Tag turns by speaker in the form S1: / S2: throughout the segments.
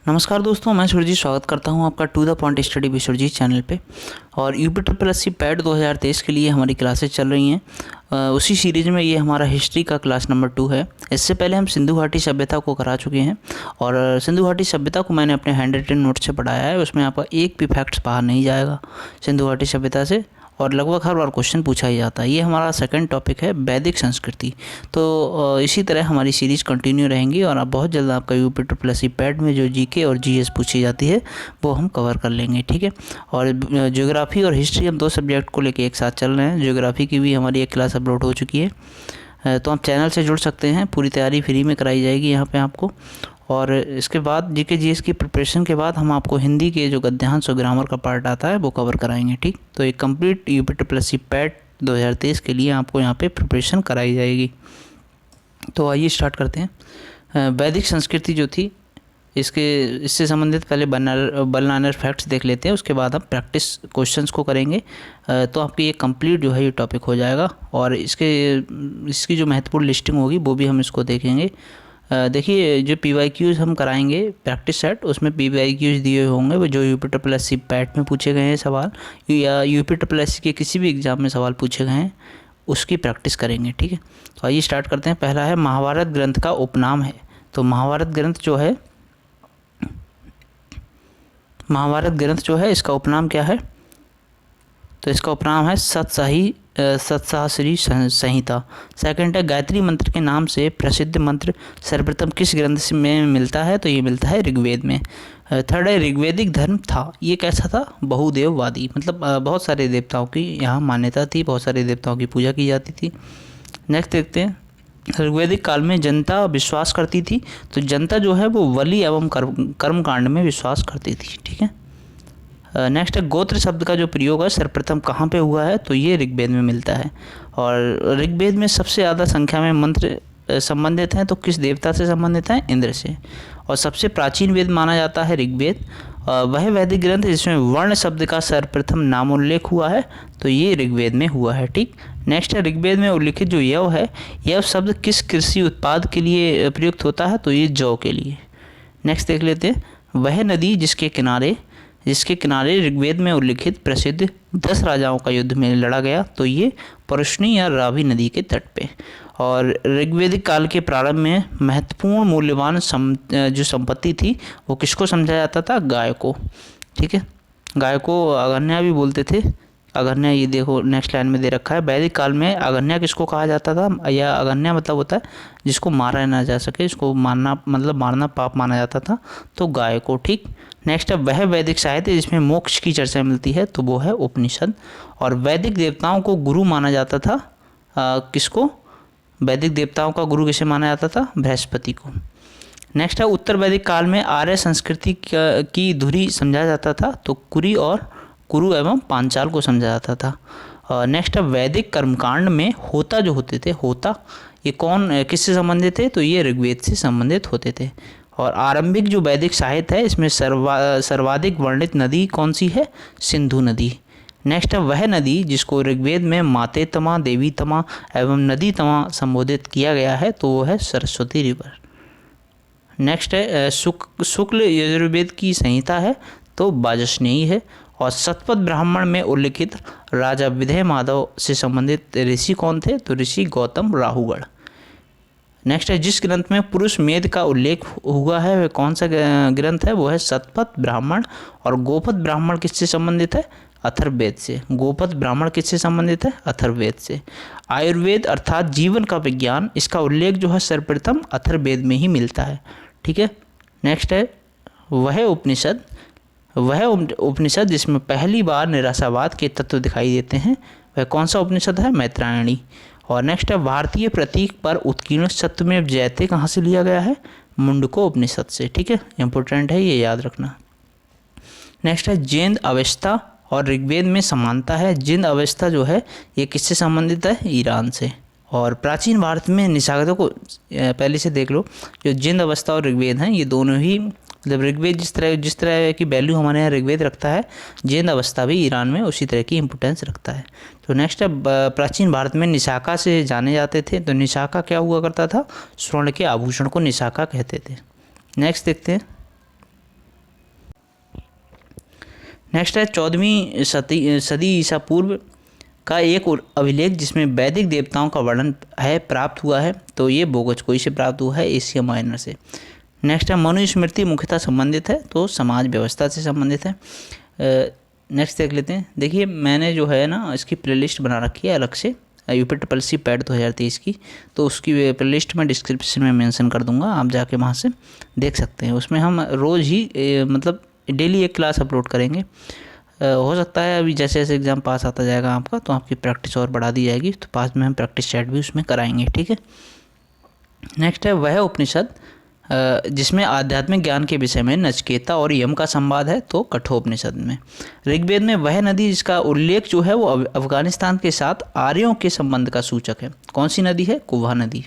S1: नमस्कार दोस्तों, मैं सुरजीत स्वागत करता हूं आपका to the point study with Surjeet channel पे। और यूपी पैड 2023 के लिए हमारी क्लासेस चल रही हैं। उसी सीरीज़ में ये हमारा हिस्ट्री का क्लास नंबर 2 है। इससे पहले हम सिंधु घाटी सभ्यता को करा चुके हैं और सिंधु घाटी सभ्यता को मैंने अपने हैंड रिटन नोट से पढ़ाया है। उसमें आपका एक भी फैक्ट्स बाहर नहीं जाएगा सिंधु घाटी सभ्यता से, और लगभग हर बार क्वेश्चन पूछा ही जाता है। ये हमारा सेकंड टॉपिक है, वैदिक संस्कृति। तो इसी तरह हमारी सीरीज़ कंटिन्यू रहेंगी और आप बहुत जल्द आपका यूपी पैड में जो जीके और जीएस पूछी जाती है वो हम कवर कर लेंगे, ठीक है। और ज्योग्राफी और हिस्ट्री हम दो सब्जेक्ट को लेके एक साथ चल रहे हैं। ज्योग्राफी की भी हमारी एक क्लास अपलोड हो चुकी है, तो आप चैनल से जुड़ सकते हैं। पूरी तैयारी फ्री में कराई जाएगी यहाँ पे आपको। और इसके बाद जीके जीएस की प्रिपरेशन के बाद हम आपको हिंदी के जो गद्यांश और ग्रामर का पार्ट आता है वो कवर कराएंगे, ठीक। तो एक कंप्लीट यूपी पैड 2023 के लिए आपको यहाँ पे प्रिपरेशन कराई जाएगी। तो आइए स्टार्ट करते हैं। वैदिक संस्कृति जो थी इससे संबंधित पहले बलनानर फैक्ट्स देख लेते हैं, उसके बाद हम प्रैक्टिस क्वेश्चंस को करेंगे। तो आपकी ये कंप्लीट जो है ये टॉपिक हो जाएगा। और इसकी जो महत्वपूर्ण लिस्टिंग होगी वो भी हम इसको देखेंगे। देखिए, जो PYQs हम कराएंगे प्रैक्टिस सेट, उसमें PYQs दिए होंगे वो जो यूपी पैड में पूछे गए हैं सवाल, या यूपी के किसी भी एग्ज़ाम में सवाल पूछे गए हैं उसकी प्रैक्टिस करेंगे, ठीक है। तो आइए स्टार्ट करते हैं। पहला है महाभारत ग्रंथ का उपनाम है। तो महाभारत ग्रंथ जो है इसका उपनाम क्या है? तो इसका उपनाम है सतसाहस्री संहिता। सेकंड है गायत्री मंत्र के नाम से प्रसिद्ध मंत्र सर्वप्रथम किस ग्रंथ में मिलता है? तो ये मिलता है ऋग्वेद में। थर्ड है ऋग्वेदिक धर्म था, ये कैसा था? बहुदेववादी, मतलब बहुत सारे देवताओं की यहाँ मान्यता थी, बहुत सारे देवताओं की पूजा की जाती थी। नेक्स्ट देखते हैं, ऋग्वेदिक काल में जनता विश्वास करती थी। तो जनता जो है वो बलि एवं कर्मकांड में विश्वास करती थी, ठीक है। नेक्स्ट है गोत्र शब्द का जो प्रयोग है सर्वप्रथम कहाँ पे हुआ है? तो ये ऋग्वेद में मिलता है। और ऋग्वेद में सबसे ज़्यादा संख्या में मंत्र संबंधित हैं, तो किस देवता से संबंधित हैं? इंद्र से। और सबसे प्राचीन वेद माना जाता है ऋग्वेद। वह वैदिक ग्रंथ जिसमें वर्ण शब्द का सर्वप्रथम नामोल्लेख हुआ है, तो ये ऋग्वेद में हुआ है, ठीक। नेक्स्ट है ऋग्वेद में उल्लिखित जो यव है, यव शब्द किस कृषि उत्पाद के लिए प्रयुक्त होता है? तो ये जौ के लिए। नेक्स्ट देख लेते हैं, वह नदी जिसके किनारे ऋग्वेद में उल्लिखित प्रसिद्ध 10 राजाओं का युद्ध में लड़ा गया, तो ये परुष्णी या रावी नदी के तट पे। और ऋग्वेदिक काल के प्रारंभ में महत्वपूर्ण मूल्यवान जो संपत्ति थी वो किसको समझा जाता था? गाय को, ठीक है। गाय को अगन्या भी बोलते थे। अगन्या, ये देखो नेक्स्ट लाइन में दे रखा है। वैदिक काल में अगन्या किसको कहा जाता था? या अगन्या मतलब होता है जिसको मारा ना जा सके, इसको मारना पाप माना जाता था, तो गाय को, ठीक। नेक्स्ट है वह वैदिक साहित्य जिसमें मोक्ष की चर्चा मिलती है, तो वो है उपनिषद। और वैदिक देवताओं को गुरु माना जाता था, किसको? वैदिक देवताओं का गुरु किसे माना जाता था? बृहस्पति को। नेक्स्ट है उत्तर वैदिक काल में आर्य संस्कृति की धुरी समझा जाता था, तो कुरु एवं पांचाल को समझा जाता था। नेक्स्ट है वैदिक कर्मकांड में होता जो होते थे, होता ये किससे संबंधित थे? तो ये ऋग्वेद से संबंधित होते थे। और आरंभिक जो वैदिक साहित्य है इसमें सर्वाधिक वर्णित नदी कौन सी है? सिंधु नदी। नेक्स्ट है वह नदी जिसको ऋग्वेद में माते तमा, देवी तमा एवं नदी तमा संबोधित किया गया है, तो वो है सरस्वती रिवर। नेक्स्ट है शुक्ल यजुर्वेद की संहिता है, तो वाजस्नेयी है। और शतपथ ब्राह्मण में उल्लिखित राजा विधेय माधव से संबंधित ऋषि कौन थे? तो ऋषि गौतम राहुगढ़। नेक्स्ट है जिस ग्रंथ में पुरुष मेद का उल्लेख हुआ है वह कौन सा ग्रंथ है? वो है शतपथ ब्राह्मण। और गोपथ ब्राह्मण किससे संबंधित है? अथर्ववेद से। गोपथ ब्राह्मण किससे संबंधित है? अथर्ववेद से। आयुर्वेद अर्थात जीवन का विज्ञान, इसका उल्लेख जो है सर्वप्रथम अथर्ववेद में ही मिलता है, ठीक है। नेक्स्ट है वह उपनिषद जिसमें पहली बार निराशावाद के तत्व दिखाई देते हैं, वह कौन सा उपनिषद है? मैत्रायणी। और नेक्स्ट है भारतीय प्रतीक पर उत्कीर्ण सत्यमेव जयते कहाँ से लिया गया है? मुंडको उपनिषद से, ठीक है। इंपॉर्टेंट है, ये याद रखना। नेक्स्ट है जिंद अवस्था और ऋग्वेद में समानता है। जिंद अवस्था जो है ये किससे संबंधित है? ईरान से। और प्राचीन भारत में निषादों को पहले से देख लो, जो जिंद अवस्था और ऋग्वेद हैं ये दोनों ही, मतलब ऋग्वेद जिस तरह की वैल्यू हमारे यहाँ ऋग्वेद रखता है, जिंद अवस्था भी ईरान में उसी तरह की इंपोर्टेंस रखता है। तो नेक्स्ट है प्राचीन भारत में निशाका से जाने जाते थे, तो निशाका क्या हुआ करता था? स्वर्ण के आभूषण को निशाका कहते थे। नेक्स्ट देखते हैं, नेक्स्ट है 14वीं सदी ईसा पूर्व का एक अभिलेख जिसमें वैदिक देवताओं का वर्णन है प्राप्त हुआ है, तो ये बोगचकोई से प्राप्त हुआ है, एशिया माइनर से। नेक्स्ट है मनुस्मृति मुख्यतः संबंधित है, तो समाज व्यवस्था से संबंधित है। नेक्स्ट देख लेते हैं। देखिए मैंने जो है ना इसकी प्लेलिस्ट बना रखी है अलग से, यूपी पैड 2023 की, तो उसकी प्लेलिस्ट मैं डिस्क्रिप्शन में मेंशन कर दूंगा, आप जाके वहाँ से देख सकते हैं। उसमें हम रोज़ ही मतलब डेली एक क्लास अपलोड करेंगे। हो सकता है अभी जैसे जैसे एग्ज़ाम पास आता जाएगा आपका, तो आपकी प्रैक्टिस और बढ़ा दी जाएगी, तो पास में हम प्रैक्टिस सेट भी उसमें कराएंगे, ठीक है। नेक्स्ट है वह उपनिषद जिसमें आध्यात्मिक ज्ञान के विषय में नचिकेता और यम का संवाद है, तो कठोपनिषद में। ऋग्वेद में वह नदी जिसका उल्लेख जो है वो अफगानिस्तान के साथ आर्यों के संबंध का सूचक है, कौन सी नदी है? कुभा नदी।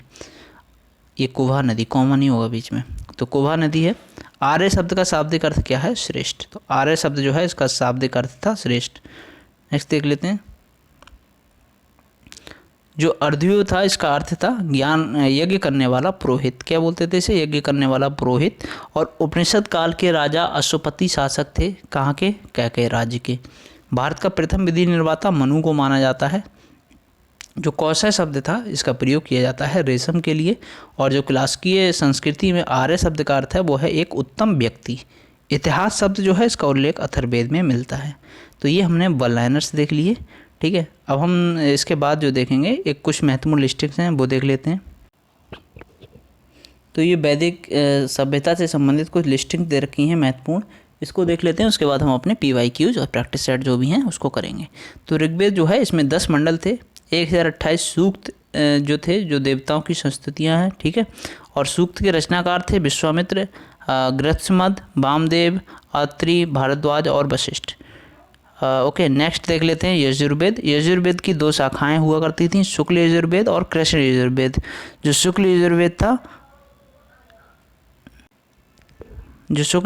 S1: ये कुभा नदी, कॉमन नहीं होगा बीच में, तो कुभा नदी है। आर्य शब्द का शाब्दिक अर्थ क्या है? श्रेष्ठ। तो आर्य शब्द जो है इसका शाब्दिक अर्थ था श्रेष्ठ। नेक्स्ट देख लेते हैं। जो अर्धव्यूह था इसका अर्थ था ज्ञान यज्ञ करने वाला पुरोहित, क्या बोलते थे इसे? यज्ञ करने वाला पुरोहित। और उपनिषद काल के राजा अश्वपति शासक थे, कहाँ के? कैकेय राज्य के। भारत का प्रथम विधि निर्माता मनु को माना जाता है। जो कौशय शब्द था इसका प्रयोग किया जाता है रेशम के लिए। और जो क्लासिकीय संस्कृति में आर्य शब्द का अर्थ है वो है एक उत्तम व्यक्ति। इतिहास शब्द जो है इसका उल्लेख अथर्ववेद में मिलता है। तो ये हमने वन लाइनर्स देख लिए, ठीक है। अब हम इसके बाद जो देखेंगे एक कुछ महत्वपूर्ण लिस्टिंग्स हैं वो देख लेते हैं। तो ये वैदिक सभ्यता से संबंधित कुछ लिस्टिंग दे रखी हैं महत्वपूर्ण, इसको देख लेते हैं। उसके बाद हम अपने PYQs और प्रैक्टिस सेट जो भी हैं उसको करेंगे। तो ऋग्वेद जो है इसमें 10 मंडल थे, 1028 सूक्त जो थे जो देवताओं की संस्तुतियाँ हैं, ठीक है। और सूक्त के रचनाकार थे विश्वामित्र, गृत्समद, वामदेव, अत्रि, भारद्वाज और वशिष्ठ। ओके नेक्स्ट देख लेते हैं यजुर्वेद। यजुर्वेद की 2 शाखाएं हुआ करती थीं, शुक्ल यजुर्वेद और कृष्ण यजुर्वेद। जो शुक्ल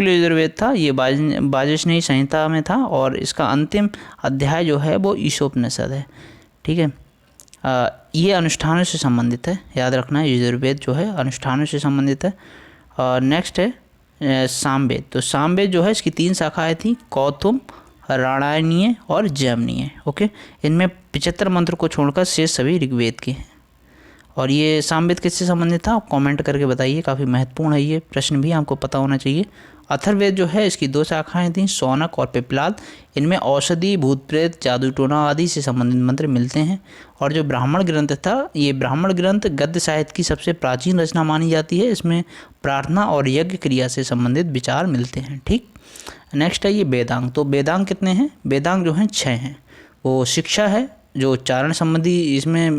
S1: यजुर्वेद था ये वाजस्नेयी संहिता में था, और इसका अंतिम अध्याय जो है वो ईशोपनिषद है, ठीक है। ये अनुष्ठानों से संबंधित है, याद रखना है यजुर्वेद जो है अनुष्ठानों से संबंधित है। और नेक्स्ट है सामवेद। तो सामवेद जो है इसकी 3 शाखाएँ थी, कौतुम, राणायणीय और जैमिनीय। ओके, इनमें 75 मंत्र को छोड़कर शेष सभी ऋग्वेद के हैं। और ये सामवेद किससे संबंधित था आप कमेंट करके बताइए, काफ़ी महत्वपूर्ण है ये प्रश्न भी आपको पता होना चाहिए। अथर्ववेद जो है इसकी 2 शाखाएं थीं, शौनक और पिप्लाद। इनमें औषधि, भूत प्रेत, जादू टोना आदि से संबंधित मंत्र मिलते हैं। और जो ब्राह्मण ग्रंथ था, ये ब्राह्मण ग्रंथ गद्य साहित्य की सबसे प्राचीन रचना मानी जाती है। इसमें प्रार्थना और यज्ञ क्रिया से संबंधित विचार मिलते हैं, ठीक। नेक्स्ट है ये वेदांग। तो वेदांग कितने हैं? वेदांग जो हैं 6 हैं। वो शिक्षा है जो उच्चारण संबंधी इसमें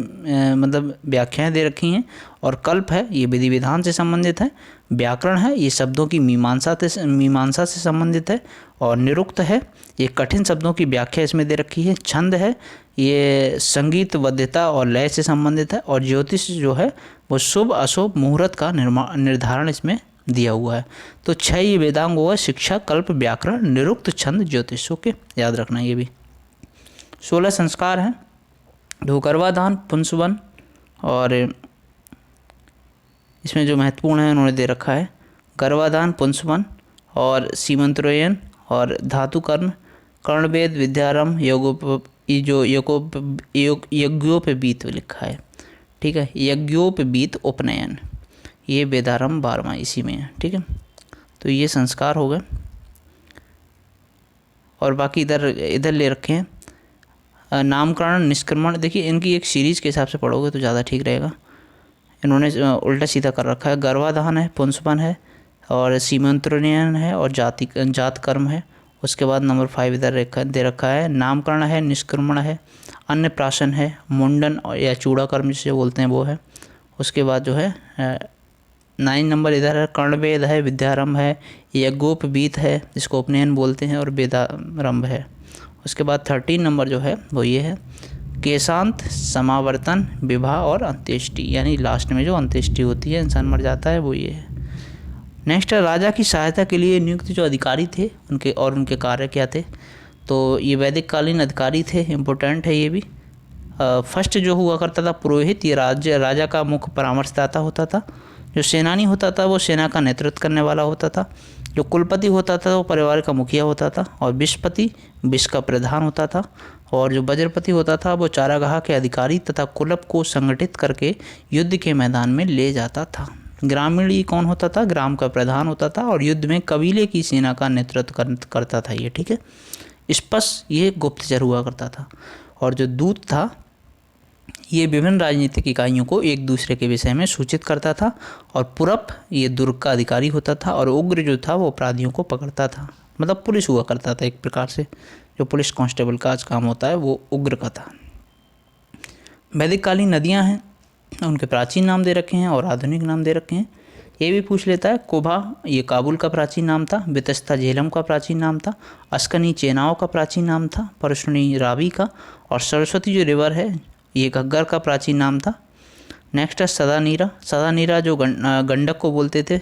S1: मतलब व्याख्याएं दे रखी हैं। और कल्प है ये विधि विधान से संबंधित है। व्याकरण है ये शब्दों की मीमांसा से संबंधित है। और निरुक्त है ये कठिन शब्दों की व्याख्या इसमें दे रखी है। छंद है ये संगीत, वध्यता और लय से संबंधित है। और ज्योतिष जो है वो शुभ अशुभ मुहूर्त का निर्धारण इसमें दिया हुआ है। तो 6 ये वेदांग हुआ, शिक्षा, कल्प, व्याकरण, निरुक्त, छंद, ज्योतिष। ओके, याद रखना ये भी। 16 संस्कार हैं, गर्भाधान, पुंसवन, और इसमें जो महत्वपूर्ण है उन्होंने दे रखा है गर्भाधान, पुंसवन और सीमंत्रोयन और धातुकर्म, कर्णवेद, विद्यारंभ, यज्ञोपवीत लिखा है, ठीक है। यज्ञोपवीत, उपनयन, ये वेदारंभ 12वां इसी में है, ठीक है। तो ये संस्कार हो गए। और बाकी इधर ले रखे हैं नामकरण, निष्क्रमण। देखिए इनकी एक सीरीज़ के हिसाब से पढ़ोगे तो ज़्यादा ठीक रहेगा। इन्होंने उल्टा सीधा कर रखा है। गर्भाधान है, पुंसवन है और सीमंत्रोयन है और जात कर्म है। उसके बाद नंबर 5 इधर दे रखा है नामकरण है, निष्क्रमण है, अन्नप्राशन है, मुंडन या चूड़ा कर्म जिसे बोलते हैं वो है। उसके बाद जो है 9 नंबर इधर है कर्णवेद है, विद्यारंभ है, यज्ञोपवीत है जिसको उपनयन बोलते हैं, और वेदारंभ है। उसके बाद 13 नंबर जो है वो ये है केशांत, समावर्तन, विवाह और अंत्येष्टि, यानी लास्ट में जो अंत्येष्टि होती है, इंसान मर जाता है, वो ये है। नेक्स्ट है राजा की सहायता के लिए नियुक्त जो अधिकारी थे उनके कार्य क्या थे। तो ये वैदिक कालीन अधिकारी थे, इम्पोर्टेंट है ये भी। फर्स्ट जो हुआ करता था पुरोहित, ये राजा का मुख्य परामर्शदाता होता था। जो सेनानी होता था वो सेना का नेतृत्व करने वाला होता था। जो कुलपति होता था वो परिवार का मुखिया होता था। और विषपति विष का प्रधान होता था। और जो वज्रपति होता था वो चारागाह के अधिकारी तथा कुलप को संगठित करके युद्ध के मैदान में ले जाता था। ग्रामीणी कौन होता था? ग्राम का प्रधान होता था और युद्ध में कबीले की सेना का नेतृत्व करता था ये, ठीक है। स्पष्ट ये गुप्तचर हुआ करता था। और जो दूत था ये विभिन्न राजनीतिक इकाइयों को एक दूसरे के विषय में सूचित करता था। और पुरप ये दुर्ग का अधिकारी होता था। और उग्र जो था वो अपराधियों को पकड़ता था, मतलब पुलिस हुआ करता था एक प्रकार से। जो पुलिस कांस्टेबल का आज काम होता है वो उग्र का था। वैदिक कालीन नदियाँ हैं, उनके प्राचीन नाम दे रखे हैं और आधुनिक नाम दे रखे हैं। ये भी पूछ लेता है। कोभा ये काबुल का प्राचीन नाम था। वितस्ता झेलम का प्राचीन नाम था। अस्कनी चेनाव का प्राचीन नाम था। परशुनी रावी का। और सरस्वती जो रिवर है ये घग्गर का प्राचीन नाम था। नेक्स्ट है सदानीरा। सदानीरा जो गंडक को बोलते थे।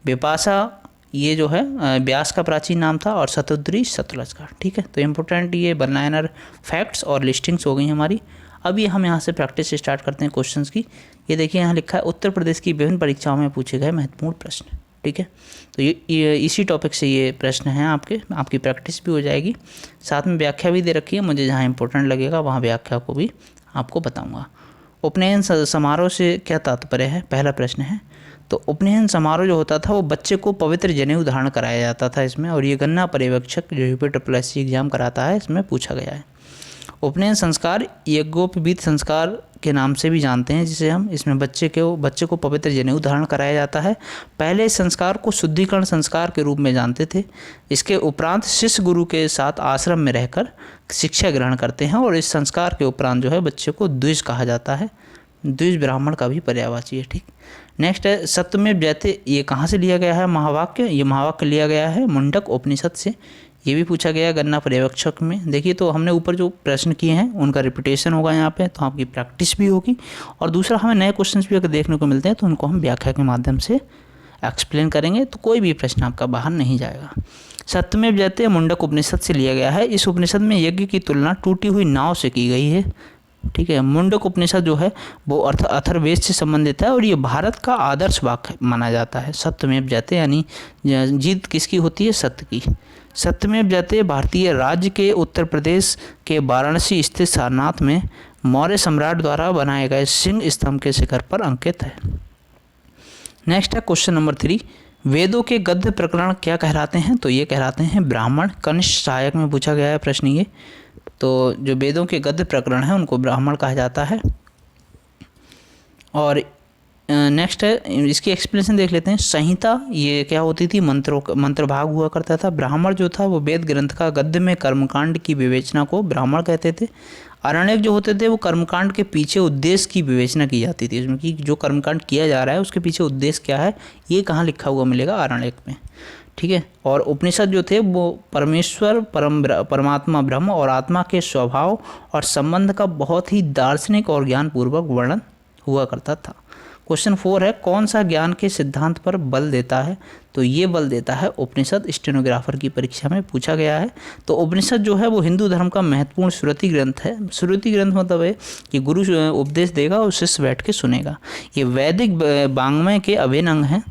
S1: बिपाशा ये जो है ब्यास का प्राचीन नाम था। और शतुद्री सतलज का, ठीक है। तो इम्पोर्टेंट ये वन लाइनर फैक्ट्स और लिस्टिंग्स हो गई हमारी। अब ये हम यहाँ से प्रैक्टिस स्टार्ट करते हैं क्वेश्चंस की। ये देखिए यहाँ लिखा है उत्तर प्रदेश की विभिन्न परीक्षाओं में पूछे गए महत्वपूर्ण प्रश्न, ठीक है। तो ये इसी टॉपिक से ये प्रश्न हैं आपकी प्रैक्टिस भी हो जाएगी। साथ में व्याख्या भी दे रखी है, मुझे जहाँ इंपॉर्टेंट लगेगा वहाँ व्याख्या को भी आपको बताऊँगा। उपनयन समारोह से क्या तात्पर्य है? पहला प्रश्न है। तो उपनयन समारोह जो होता था वो बच्चे को पवित्र जनेऊ धारण कराया जाता था इसमें। और ये गन्ना पर्यवेक्षक जो यूपीट्रिपलएससी एग्जाम कराता है इसमें पूछा गया है। उपनयन संस्कार यज्ञोपवीत संस्कार के नाम से भी जानते हैं जिसे हम। इसमें बच्चे को पवित्र जनेऊ धारण कराया जाता है। पहले इस संस्कार को शुद्धिकरण संस्कार के रूप में जानते थे। इसके उपरांत शिष्य गुरु के साथ आश्रम में रहकर शिक्षा ग्रहण करते हैं। और इस संस्कार के उपरांत जो है बच्चे को द्विज कहा जाता है। द्विज ब्राह्मण का भी पर्यायवाची है, ठीक। नेक्स्ट है सत्यमेव जयते। ये कहाँ से लिया गया है महावाक्य? ये महावाक्य लिया गया है मुंडक उपनिषद से। ये भी पूछा गया गन्ना पर्यवेक्षक में। देखिए तो हमने ऊपर जो प्रश्न किए हैं उनका रिपीटेशन होगा यहाँ पे, तो आपकी प्रैक्टिस भी होगी। और दूसरा हमें नए क्वेश्चंस भी अगर देखने को मिलते हैं तो उनको हम व्याख्या के माध्यम से एक्सप्लेन करेंगे, तो कोई भी प्रश्न आपका बाहर नहीं जाएगा। सत्यमेव जयते मुंडक उपनिषद से लिया गया है। इस उपनिषद में यज्ञ की तुलना टूटी हुई नाव से की गई है, ठीक है। मुंडक उपनिषद जो है वो अथर्ववेद से संबंधित है और ये भारत का आदर्श वाक्य माना जाता है। सत्यमेव जयते यानी जीत किसकी होती है? सत्य की। सत्यमेव जयते भारतीय राज्य के उत्तर प्रदेश के वाराणसी स्थित सारनाथ में मौर्य सम्राट द्वारा बनाए गए सिंह स्तंभ के शिखर पर अंकित है। नेक्स्ट है क्वेश्चन नंबर 3। वेदों के गद्य प्रकरण क्या कहलाते हैं? तो ये कहलाते हैं ब्राह्मण। कनिष्ठ सहायक में पूछा गया है प्रश्न ये। तो जो वेदों के गद्य प्रकरण हैं उनको ब्राह्मण कहा जाता है। और नेक्स्ट है इसकी एक्सप्लेनेशन देख लेते हैं। संहिता ये क्या होती थी? मंत्र भाग हुआ करता था। ब्राह्मण जो था वो वेद ग्रंथ का गद्य में कर्मकांड की विवेचना को ब्राह्मण कहते थे। आरण्यक जो होते थे वो कर्मकांड के पीछे उद्देश्य की विवेचना की जाती थी, उसमें कि जो कर्मकांड किया जा रहा है उसके पीछे उद्देश्य क्या है ये कहाँ लिखा हुआ मिलेगा? आरण्यक में, ठीक है। और उपनिषद जो थे वो परमेश्वर परमात्मा ब्रह्म और आत्मा के स्वभाव और संबंध का बहुत ही दार्शनिक और ज्ञानपूर्वक वर्णन हुआ करता था। क्वेश्चन 4 है कौन सा ज्ञान के सिद्धांत पर बल देता है? तो ये बल देता है उपनिषद। स्टेनोग्राफर की परीक्षा में पूछा गया है। तो उपनिषद जो है वो हिंदू धर्म का महत्वपूर्ण श्रुति ग्रंथ है। श्रुति ग्रंथ मतलब है कि गुरु उपदेश देगा और शिष्य बैठ के सुनेगा। ये वैदिक वाङ्मय के अभिन्न अंग हैं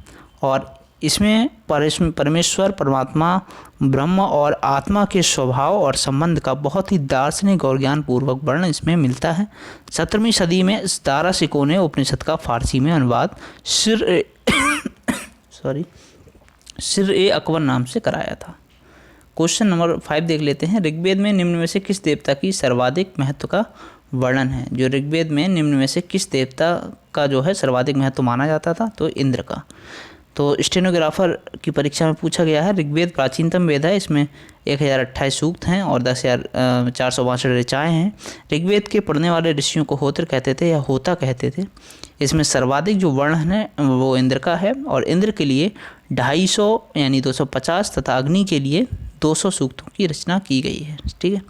S1: और इसमें परमेश्वर परमात्मा ब्रह्म और आत्मा के स्वभाव और संबंध का बहुत ही दार्शनिक और ज्ञानपूर्वक वर्णन इसमें मिलता है। 17वीं सदी में दारासिकों ने उपनिषद का फारसी में अनुवाद सिर ए अकबर नाम से कराया था। क्वेश्चन नंबर 5 देख लेते हैं। ऋग्वेद में निम्न में से किस देवता की सर्वाधिक महत्व का वर्णन है? जो ऋग्वेद में निम्न में से किस देवता का जो है सर्वाधिक महत्व माना जाता था? तो इंद्र का। तो स्टेनोग्राफर की परीक्षा में पूछा गया है। ऋग्वेद प्राचीनतम वेद है। इसमें 1028 सूक्त हैं और 10,462 ऋचाएँ हैं। ऋग्वेद के पढ़ने वाले ऋषियों को होत्र कहते थे या होता कहते थे। इसमें सर्वाधिक जो वर्णन है वो इंद्र का है और इंद्र के लिए 250 यानी 250 तथा अग्नि के लिए 200 सूक्तों की रचना की गई है, ठीक है।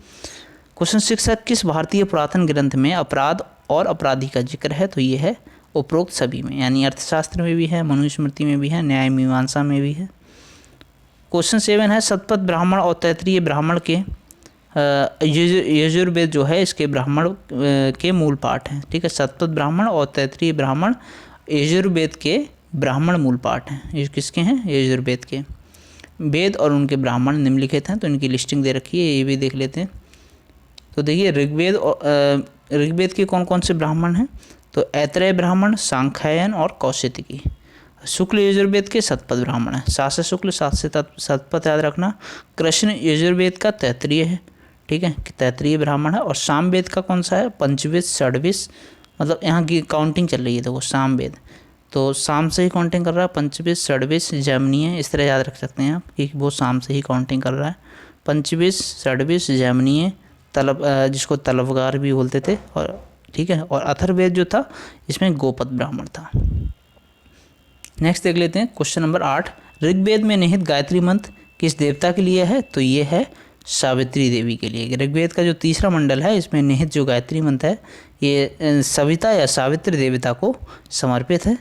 S1: क्वेश्चन 6 है किस भारतीय पुरातन ग्रंथ में अपराध और अपराधी का जिक्र है? तो ये है उपरोक्त सभी में, यानी अर्थशास्त्र में भी है, मनुस्मृति में भी है, न्याय मीमांसा में भी है। क्वेश्चन 7 है शतपथ ब्राह्मण और तैत्तिरीय ब्राह्मण के यजुर्वेद जो है इसके ब्राह्मण के मूल पाठ हैं, ठीक है। शतपथ ब्राह्मण और तैत्तिरीय ब्राह्मण यजुर्वेद के ब्राह्मण मूल पाठ हैं। ये किसके हैं? ये यजुर्वेद के। वेद और उनके ब्राह्मण निम्नलिखित हैं, तो इनकी लिस्टिंग दे रखी है, ये भी देख लेते हैं। तो देखिए ऋग्वेद के कौन कौन से ब्राह्मण हैं? तो ऐतरेय ब्राह्मण, सांख्यायन और कौशिकी। शुक्ल यजुर्वेद के शतपथ ब्राह्मण है, 7 से शुक्ल 7 से शतपथ याद रखना। कृष्ण यजुर्वेद का तैत्तरीय है, ठीक है, तैत्तरीय ब्राह्मण है। और सामवेद का कौन सा है? पंचविश, षड्विश, मतलब यहाँ की काउंटिंग चल रही है, देखो सामवेद तो साम से ही काउंटिंग कर रहा है। पंचविश, षड्विश, जैमिनीय, इस तरह याद रख सकते हैं आप कि वो साम से ही काउंटिंग कर रहा है। पंचविश, षड्विश, जैमिनीय, जिसको तलवगार भी बोलते थे, और ठीक है। और अथर्ववेद जो था इसमें गोपद ब्राह्मण था। नेक्स्ट देख लेते हैं क्वेश्चन नंबर 8। ऋग्वेद में निहित गायत्री मंत्र किस देवता के लिए है? तो ये है सावित्री देवी के लिए। ऋग्वेद का जो तीसरा मंडल है इसमें निहित जो गायत्री मंत्र है ये सविता या सावित्री देवता को समर्पित है।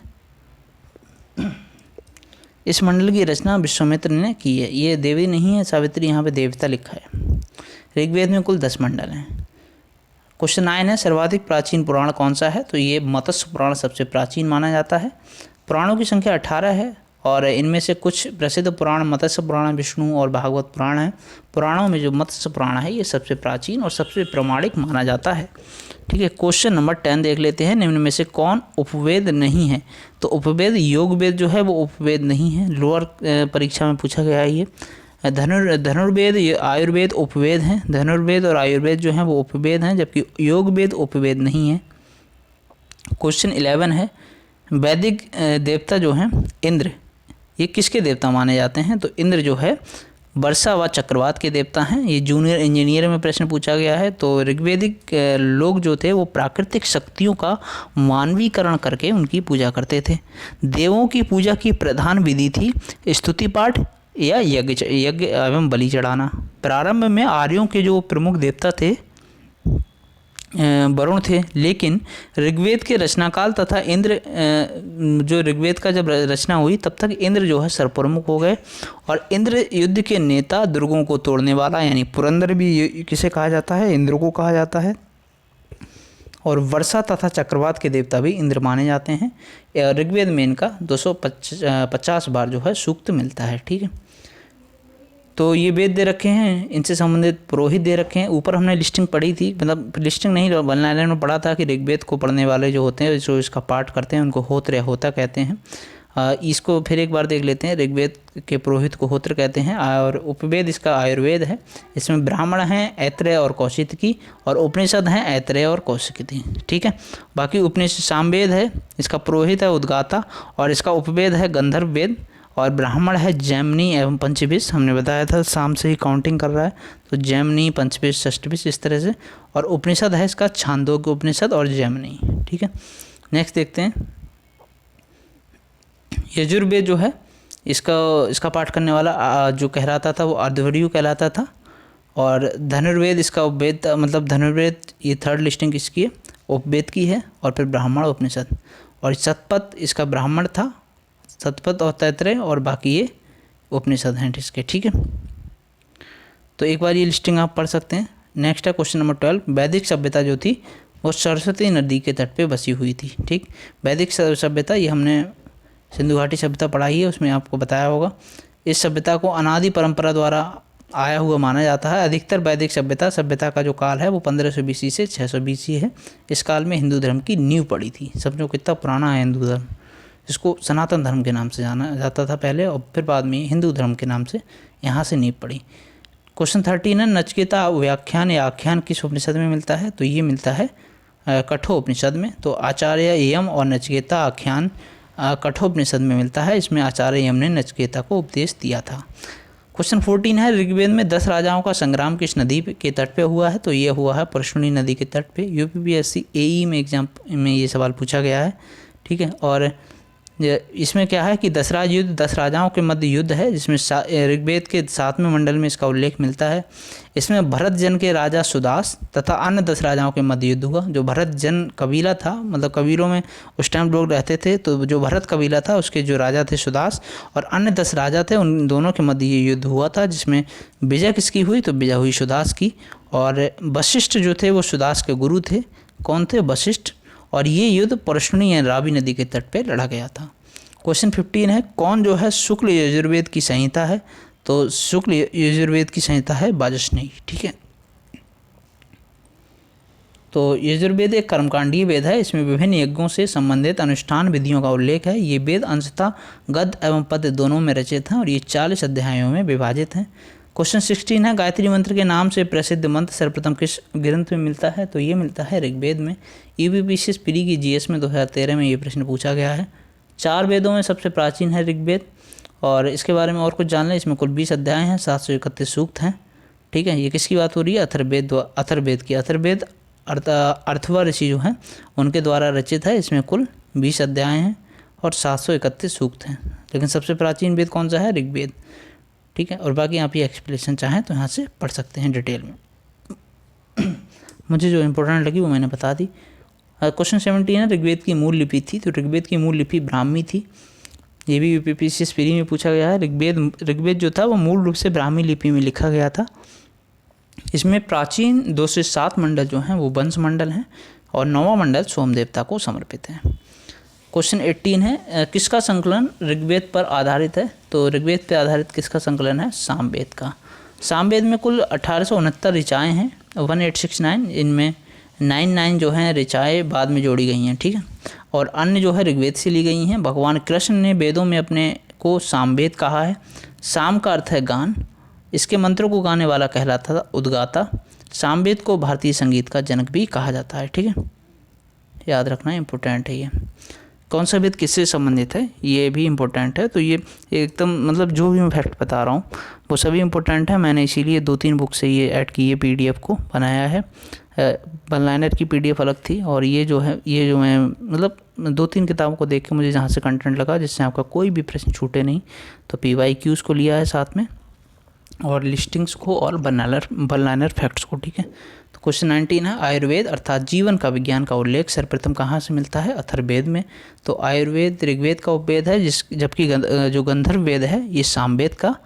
S1: इस मंडल की रचना विश्वामित्र ने की है। ये देवी नहीं है सावित्री, यहाँ पे देवता लिखा है। ऋग्वेद में कुल 10 मंडल हैं। क्वेश्चन 9 है सर्वाधिक प्राचीन पुराण कौन सा है? तो ये मत्स्य पुराण सबसे प्राचीन माना जाता है। पुराणों की संख्या 18 है और इनमें से कुछ प्रसिद्ध पुराण मत्स्य पुराण, विष्णु और भागवत पुराण है। पुराणों में जो मत्स्य पुराण है ये सबसे प्राचीन और सबसे प्रामाणिक माना जाता है, ठीक है। क्वेश्चन नंबर 10 देख लेते हैं। निम्न में से कौन उपवेद नहीं है? तो उपवेद योग वेद जो है वो उपवेद नहीं है, लोअर परीक्षा में पूछा गया है ये। धनुर्वेद आयुर्वेद उपवेद हैं, धनुर्वेद और आयुर्वेद जो हैं वो उपवेद हैं, जबकि योग वेद उपवेद नहीं है। क्वेश्चन 11 है वैदिक देवता जो हैं इंद्र, ये किसके देवता माने जाते हैं? तो इंद्र जो है वर्षा व चक्रवात के देवता हैं। ये जूनियर इंजीनियर में प्रश्न पूछा गया है। तो ऋग्वेदिक लोग जो थे वो प्राकृतिक शक्तियों का मानवीकरण करके उनकी पूजा करते थे। देवों की पूजा की प्रधान विधि थी स्तुति पाठ या यज्ञ एवं बलि चढ़ाना। प्रारंभ में आर्यों के जो प्रमुख देवता थे वरुण थे, लेकिन ऋग्वेद के रचनाकाल तथा इंद्र जो ऋग्वेद का जब रचना हुई तब तक इंद्र जो है सर्वप्रमुख हो गए। और इंद्र युद्ध के नेता, दुर्गों को तोड़ने वाला, यानी पुरंदर भी किसे कहा जाता है? इंद्र को कहा जाता है। और वर्षा तथा चक्रवात के देवता भी इंद्र माने जाते हैं। ऋग्वेद में इनका 250 बार जो है सूक्त मिलता है, ठीक है। तो ये वेद दे रखे हैं, इनसे संबंधित पुरोहित दे रखे हैं। ऊपर हमने लिस्टिंग पढ़ी थी, मतलब लिस्टिंग नहीं वल्लनारायण में पढ़ा था कि ऋग्वेद को पढ़ने वाले जो होते हैं, जो इसका पाठ करते हैं, उनको होत्र या होता कहते हैं। इसको फिर एक बार देख लेते हैं। ऋग्वेद के पुरोहित को होत्र कहते हैं और उपवेद इसका आयुर्वेद है। इसमें ब्राह्मण हैं ऐत्रेय और कौशिकी, और उपनिषद हैं ऐत्रेय और कौशिकी, ठीक है। बाकी उपनिषद सामवेद है, इसका पुरोहित है उद्गाता, और इसका उपवेद है गंधर्व वेद, और ब्राह्मण है जैमिनी एवं पंचविश। हमने बताया था शाम से ही काउंटिंग कर रहा है, तो जैमिनी, पंचविश, षष्ठविश इस तरह से। और उपनिषद है इसका छांदोग्य उपनिषद और जैमिनी, ठीक है। नेक्स्ट देखते हैं यजुर्वेद जो है इसका पाठ करने वाला जो कहलाता था वो अर्धवर्यु कहलाता था। और धनुर्वेद इसका उपवेद, मतलब धनुर्वेद ये थर्ड लिस्टिंग किसकी है? उपवेद की है। और फिर ब्राह्मण उपनिषद। और शतपथ इसका ब्राह्मण था, शतपथ और तैत्तरेय, और बाकी ये उपनिषद हैं इसके, ठीक है। तो एक बार ये लिस्टिंग आप पढ़ सकते हैं। नेक्स्ट है क्वेश्चन नंबर 12। वैदिक सभ्यता जो थी वो सरस्वती नदी के तट पे बसी हुई थी, ठीक। वैदिक सभ्यता ये हमने सिंधु घाटी सभ्यता पढ़ाई है, उसमें आपको बताया होगा। इस सभ्यता को अनादि परंपरा द्वारा आया हुआ माना जाता है। अधिकतर वैदिक सभ्यता का जो काल है वो 1500 BC से 600 BC है। इस काल में हिंदू धर्म की नींव पड़ी थी। समझो कितना पुराना है हिंदू धर्म। इसको सनातन धर्म के नाम से जाना जाता था पहले, और फिर बाद में हिंदू धर्म के नाम से यहाँ से नींव पड़ी। क्वेश्चन 13 है नचिकेता व्याख्यान या आख्यान किस उपनिषद में मिलता है? तो ये मिलता है कठोपनिषद में। तो आचार्य यम और नचिकेता आख्यान कठोपनिषद में मिलता है। इसमें आचार्य यम ने नचिकेता को उपदेश दिया था। क्वेश्चन 14 है ऋग्वेद में 10 राजाओं का संग्राम किस नदी के तट पे हुआ है? तो ये हुआ है परशुनी नदी के तट पे। UPSC AE में एग्जाम में ये सवाल पूछा गया है, ठीक है। और इसमें क्या है कि दशराज युद्ध 10 राजाओं के मध्य युद्ध है, जिसमें ऋग्वेद के 7वें मंडल में इसका उल्लेख मिलता है। इसमें भरत जन के राजा सुदास तथा अन्य 10 राजाओं के मध्य युद्ध हुआ। जो भरत जन कबीला था, मतलब कबीलों में उस टाइम लोग रहते थे, तो जो भरत कबीला था उसके जो राजा थे सुदास, और अन्य 10 राजा थे, उन दोनों के मध्य ये युद्ध हुआ था, जिसमें विजय किसकी हुई? तो विजय हुई सुदास की। और वशिष्ठ जो थे वो सुदास के गुरु थे। कौन थे? वशिष्ठ। और ये युद्ध परशुनी या रावी नदी के तट पे लड़ा गया था। क्वेश्चन 15 है, कौन जो है शुक्ल यजुर्वेद की संहिता है? तो शुक्ल यजुर्वेद की संहिता है वाजसनेयी, ठीक है। तो यजुर्वेद एक कर्मकांडीय वेद है। इसमें विभिन्न यज्ञों से संबंधित अनुष्ठान विधियों का उल्लेख है। ये वेद अंशतः गद्य एवं पद्य दोनों में रचित हैं और ये 40 अध्यायों में विभाजित हैं। क्वेश्चन 16 है, गायत्री मंत्र के नाम से प्रसिद्ध मंत्र सर्वप्रथम किस ग्रंथ में मिलता है? तो ये मिलता है ऋग्वेद में। यूपीपीसीएस प्री की जीएस में 2013 में ये प्रश्न पूछा गया है। 4 वेदों में सबसे प्राचीन है ऋग्वेद, और इसके बारे में और कुछ जान लें। इसमें कुल 20 अध्याय हैं, 731 सूक्त हैं, ठीक है। ये किसकी बात हो रही है? अथर्ववेद की। अथर्ववेद अर्थवा ऋषि जो हैं उनके द्वारा रचित है। इसमें कुल 20 अध्याय हैं और 731 सूक्त हैं, लेकिन सबसे प्राचीन वेद कौन सा है? ऋग्वेद, ठीक है। और बाकी आप ये एक्सप्लेनेशन चाहें तो यहाँ से पढ़ सकते हैं डिटेल में। मुझे जो इम्पोर्टेंट लगी वो मैंने बता दी। क्वेश्चन 17 है, ऋग्वेद की मूल लिपि थी? तो ऋग्वेद की मूल लिपि ब्राह्मी थी। ये भी यूपीपीसीएस प्री में पूछा गया है। ऋग्वेद जो था वो मूल रूप से ब्राह्मी लिपि में लिखा गया था। इसमें प्राचीन 2 से 7 मंडल जो हैं वो वंश मंडल हैं और 9वां मंडल सोम देवता को समर्पित है। क्वेश्चन 18 है, किसका संकलन ऋग्वेद पर आधारित है? तो ऋग्वेद पर आधारित किसका संकलन है? सामवेद का। सामवेद में कुल 1869 ऋचाएँ हैं, 1869। इनमें 99 जो हैं ऋचाएँ बाद में जोड़ी गई हैं, ठीक है, और अन्य जो है ऋग्वेद से ली गई हैं। भगवान कृष्ण ने वेदों में अपने को सामवेद कहा है। साम का अर्थ है गान। इसके मंत्रों को गाने वाला कहलाता था उद्गाता। सामवेद को भारतीय संगीत का जनक भी कहा जाता है, ठीक है, याद रखना इम्पोर्टेंट है। ये कौन सा वेद किससे संबंधित है ये भी इम्पोर्टेंट है। तो ये एकदम मतलब जो भी मैं फैक्ट बता रहा हूँ वो सभी इम्पोर्टेंट है। मैंने इसीलिए 2-3 बुक से ये ऐड की, ये PDF को बनाया है। वन लाइनर की PDF अलग थी, और ये जो है ये जो मैं मतलब 2-3 किताबों को देख के मुझे जहाँ से कंटेंट लगा जिससे आपका कोई भी प्रश्न छूटे नहीं, तो PYQs को लिया है साथ में, और लिस्टिंग्स को और वन लाइनर फैक्ट्स को, ठीक है। तो क्वेश्चन 19 है, आयुर्वेद अर्थात जीवन का विज्ञान का उल्लेख सर्वप्रथम कहाँ से मिलता है? अथर्ववेद में। तो आयुर्वेद ऋग्वेद का उपवेद है, जबकि जो गंधर्व वेद है ये सामवेद का,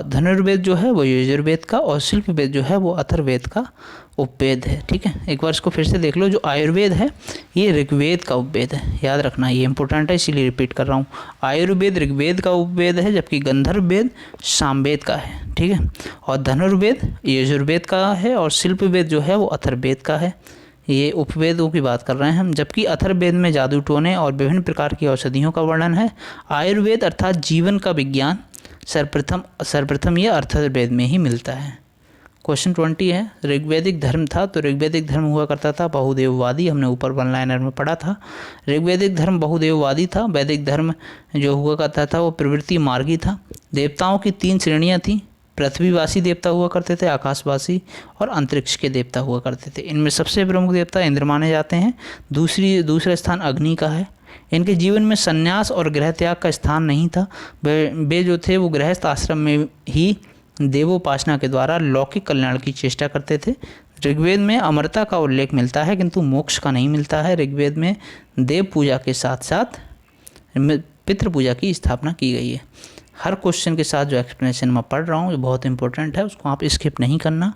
S1: धनुर्वेद जो है वो यजुर्वेद का, और शिल्प वेद जो है वो अथर्ववेद का उपवेद है, ठीक है। एक बार इसको फिर से देख लो, जो आयुर्वेद है ये ऋग्वेद का उपवेद है, याद रखना, ये इंपॉर्टेंट है इसीलिए रिपीट कर रहा हूँ। आयुर्वेद ऋग्वेद का उपवेद है, जबकि गंधर्व वेद सामवेद का है, ठीक है, और धनुर्वेद यजुर्वेद का है, और शिल्प वेद जो है वो अथर्ववेद का है। ये उपवेदों की बात कर रहे हैं हम, जबकि अथर्ववेद में जादू टोने और विभिन्न प्रकार की औषधियों का वर्णन है। आयुर्वेद अर्थात जीवन का विज्ञान सर्वप्रथम यह अथर्ववेद में ही मिलता है। क्वेश्चन 20 है, ऋग्वैदिक धर्म था? तो ऋग्वैदिक धर्म हुआ करता था बहुदेववादी, हमने ऊपर वन लाइनर में पढ़ा था। ऋग्वैदिक धर्म बहुदेववादी था। वैदिक धर्म जो हुआ करता था वो प्रवृत्ति मार्गी था। देवताओं की 3 श्रेणियाँ थीं। पृथ्वीवासी देवता हुआ करते थे, आकाशवासी और अंतरिक्ष के देवता हुआ करते थे। इनमें सबसे प्रमुख देवता इंद्र माने जाते हैं। दूसरा स्थान अग्नि का है। इनके जीवन में संन्यास और गृह त्याग का स्थान नहीं था। वे जो थे वो गृहस्थ आश्रम में ही देवोपासना के द्वारा लौकिक कल्याण की चेष्टा करते थे। ऋग्वेद में अमरता का उल्लेख मिलता है किंतु मोक्ष का नहीं मिलता है। ऋग्वेद में देव पूजा के साथ साथ पितृ पूजा की स्थापना की गई है। हर क्वेश्चन के साथ जो एक्सप्लेनेशन मैं पढ़ रहा हूँ ये बहुत इंपॉर्टेंट है, उसको आप स्किप नहीं करना,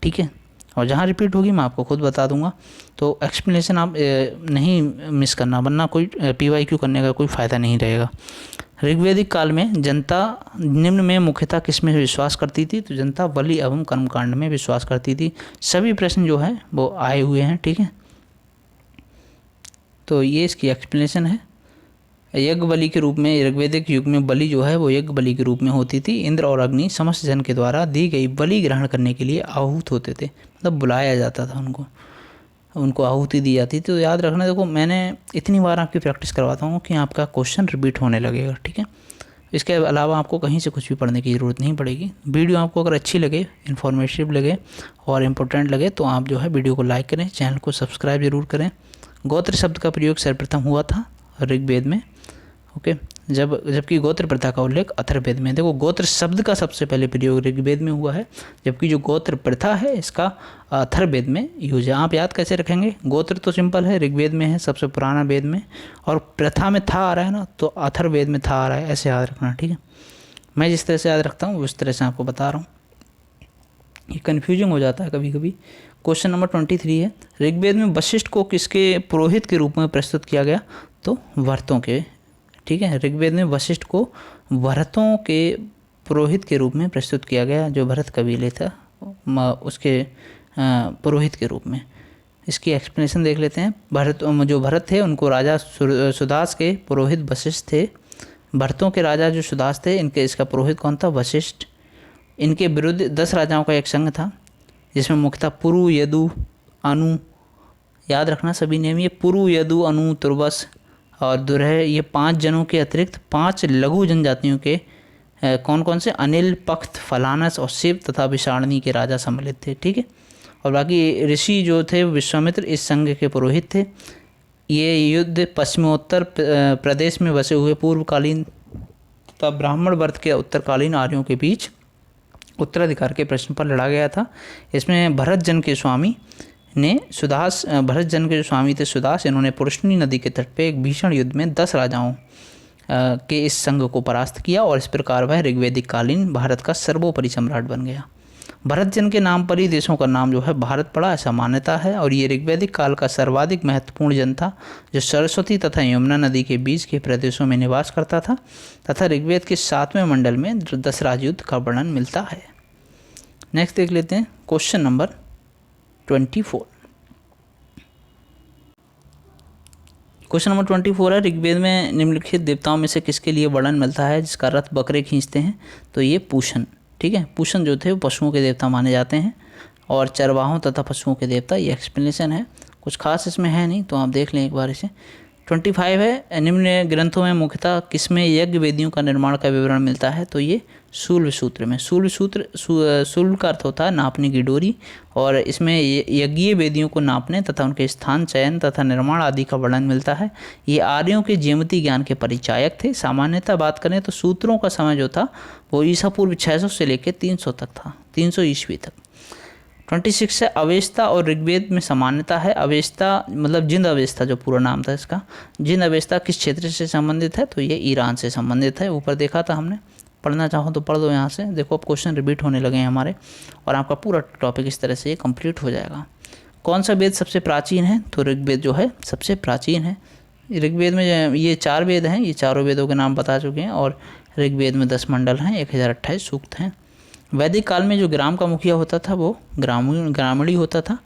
S1: ठीक है, और जहाँ रिपीट होगी मैं आपको खुद बता दूंगा, तो एक्सप्लेनेशन आप नहीं मिस करना, वरना कोई PYQ करने का कोई फ़ायदा नहीं रहेगा। ऋग्वैदिक काल में जनता निम्न में मुख्यतः किस में विश्वास करती थी? तो जनता बलि एवं कर्मकांड में विश्वास करती थी। सभी प्रश्न जो है वो आए हुए हैं, ठीक है। तो ये इसकी एक्सप्लेनेशन है। यज्ञ बलि के रूप में ऋग्वैदिक युग में बलि जो है वो यज्ञ बलि के रूप में होती थी। इंद्र और अग्नि समस्त जन के द्वारा दी गई बलि ग्रहण करने के लिए आहूत होते थे, मतलब बुलाया जाता था उनको आहुति दी जाती थी। तो याद रखना, देखो मैंने इतनी बार आपकी प्रैक्टिस करवाता हूँ कि आपका क्वेश्चन रिपीट होने लगेगा, ठीक है। इसके अलावा आपको कहीं से कुछ भी पढ़ने की ज़रूरत नहीं पड़ेगी। वीडियो आपको अगर अच्छी लगे, इन्फॉर्मेटिव लगे और इम्पोर्टेंट लगे तो आप जो है वीडियो को लाइक करें, चैनल को सब्सक्राइब जरूर करें। गोत्र शब्द का प्रयोग सर्वप्रथम हुआ था ऋग्वेद में, ओके, जबकि गोत्र प्रथा का उल्लेख अथर्ववेद में। देखो गोत्र शब्द का सबसे पहले प्रयोग ऋग्वेद में हुआ है, जबकि जो गोत्र प्रथा है इसका अथर्ववेद में यूज है। आप याद कैसे रखेंगे? गोत्र तो सिंपल है, ऋग्वेद में है सबसे पुराना वेद में, और प्रथा में था आ रहा है ना, तो अथर्ववेद में था आ रहा है, ऐसे याद रखना, ठीक है। मैं जिस तरह से याद रखता हूँ उस तरह से आपको बता रहा हूँ, ये कन्फ्यूजिंग हो जाता है कभी कभी। क्वेश्चन नंबर 23 है, ऋग्वेद में वशिष्ठ को किसके पुरोहित के रूप में प्रस्तुत किया गया? तो व्रतों के, ठीक है। ऋग्वेद में वशिष्ठ को भरतों के पुरोहित के रूप में प्रस्तुत किया गया, जो भरत कबीले था उसके पुरोहित के रूप में। इसकी एक्सप्लेनेशन देख लेते हैं। जो भरत थे उनको राजा सुदास के पुरोहित वशिष्ठ थे। भरतों के राजा जो सुदास थे, इसका पुरोहित कौन था? वशिष्ठ। इनके विरुद्ध 10 राजाओं का एक संघ था, जिसमें मुख्यतः पुरु, यदु, अनु, याद रखना सभी नेम, ये पुरु, यदु, अनु, तुर्वस और दुरह, ये 5 जनों के अतिरिक्त 5 लघु जनजातियों के कौन कौन से? अनिल, पख्त, फलानस और शिव तथा विषाणनी के राजा सम्मिलित थे, ठीक है। और बाकी ऋषि जो थे विश्वामित्र इस संघ के पुरोहित थे। ये युद्ध पश्चिमोत्तर प्रदेश में बसे हुए पूर्वकालीन तथा ब्राह्मण वर्ग के उत्तरकालीन आर्यों के बीच उत्तराधिकार के प्रश्न पर लड़ा गया था। इसमें भरत जन के स्वामी जो स्वामी थे सुदास, इन्होंने पुरुषनी नदी के तट पर एक भीषण युद्ध में 10 राजाओं के इस संघ को परास्त किया और इस प्रकार वह ऋग्वैदिक कालीन भारत का सर्वोपरि सम्राट बन गया। भरत जन के नाम पर ही देशों का नाम जो है भारत पड़ा, ऐसा मान्यता है। और ये ऋग्वैदिक काल का सर्वाधिक महत्वपूर्ण जन था, जो सरस्वती तथा यमुना नदी के बीच के प्रदेशों में निवास करता था तथा ऋग्वेद के 7वें मंडल में दशराज युद्ध का वर्णन मिलता है। नेक्स्ट देख लेते हैं क्वेश्चन नंबर 24। क्वेश्चन नंबर 24 है, ऋग्वेद में निम्नलिखित देवताओं में से किसके लिए वर्णन मिलता है जिसका रथ बकरे खींचते हैं? तो ये पूषण, ठीक है। पूषण जो थे वो पशुओं के देवता माने जाते हैं और चरवाहों तथा पशुओं के देवता। ये एक्सप्लेनेशन है, कुछ खास इसमें है नहीं, तो आप देख लें एक बार इसे। 25 है, निम्न ग्रंथों में मुख्यतः किसमें यज्ञ वेदियों का निर्माण का विवरण मिलता है? तो ये शूल सूत्र में। शूल का अर्थ होता है नापने की डोरी, और इसमें यज्ञीय वेदियों को नापने तथा उनके स्थान चयन तथा निर्माण आदि का वर्णन मिलता है। ये आर्यों के ज्यामिति ज्ञान के परिचायक थे। सामान्यतः बात करें तो सूत्रों का समय जो था वो ईसा पूर्व 600 से लेकर 300 तक था, 300 ईस्वी तक। 26 है, अवेस्ता और ऋग्वेद में समानता है। अवेस्ता मतलब जिंद अवेस्ता जो पूरा नाम था इसका। जिंद अवेस्ता किस क्षेत्र से संबंधित है? तो ये ईरान से संबंधित है। ऊपर देखा था हमने, पढ़ना चाहो तो पढ़ दो यहाँ से। देखो अब क्वेश्चन रिपीट होने लगे हैं हमारे, और आपका पूरा टॉपिक इस तरह से ये कंप्लीट हो जाएगा। कौन सा वेद सबसे प्राचीन है? तो ऋग्वेद जो है सबसे प्राचीन है। ऋग्वेद में ये 4 वेद हैं, ये चारों वेदों के नाम बता चुके हैं, और ऋग्वेद में 10 मंडल हैं, 1028 सूक्त हैं। वैदिक काल में जो ग्राम का मुखिया होता था वो ग्रामीणी होता था।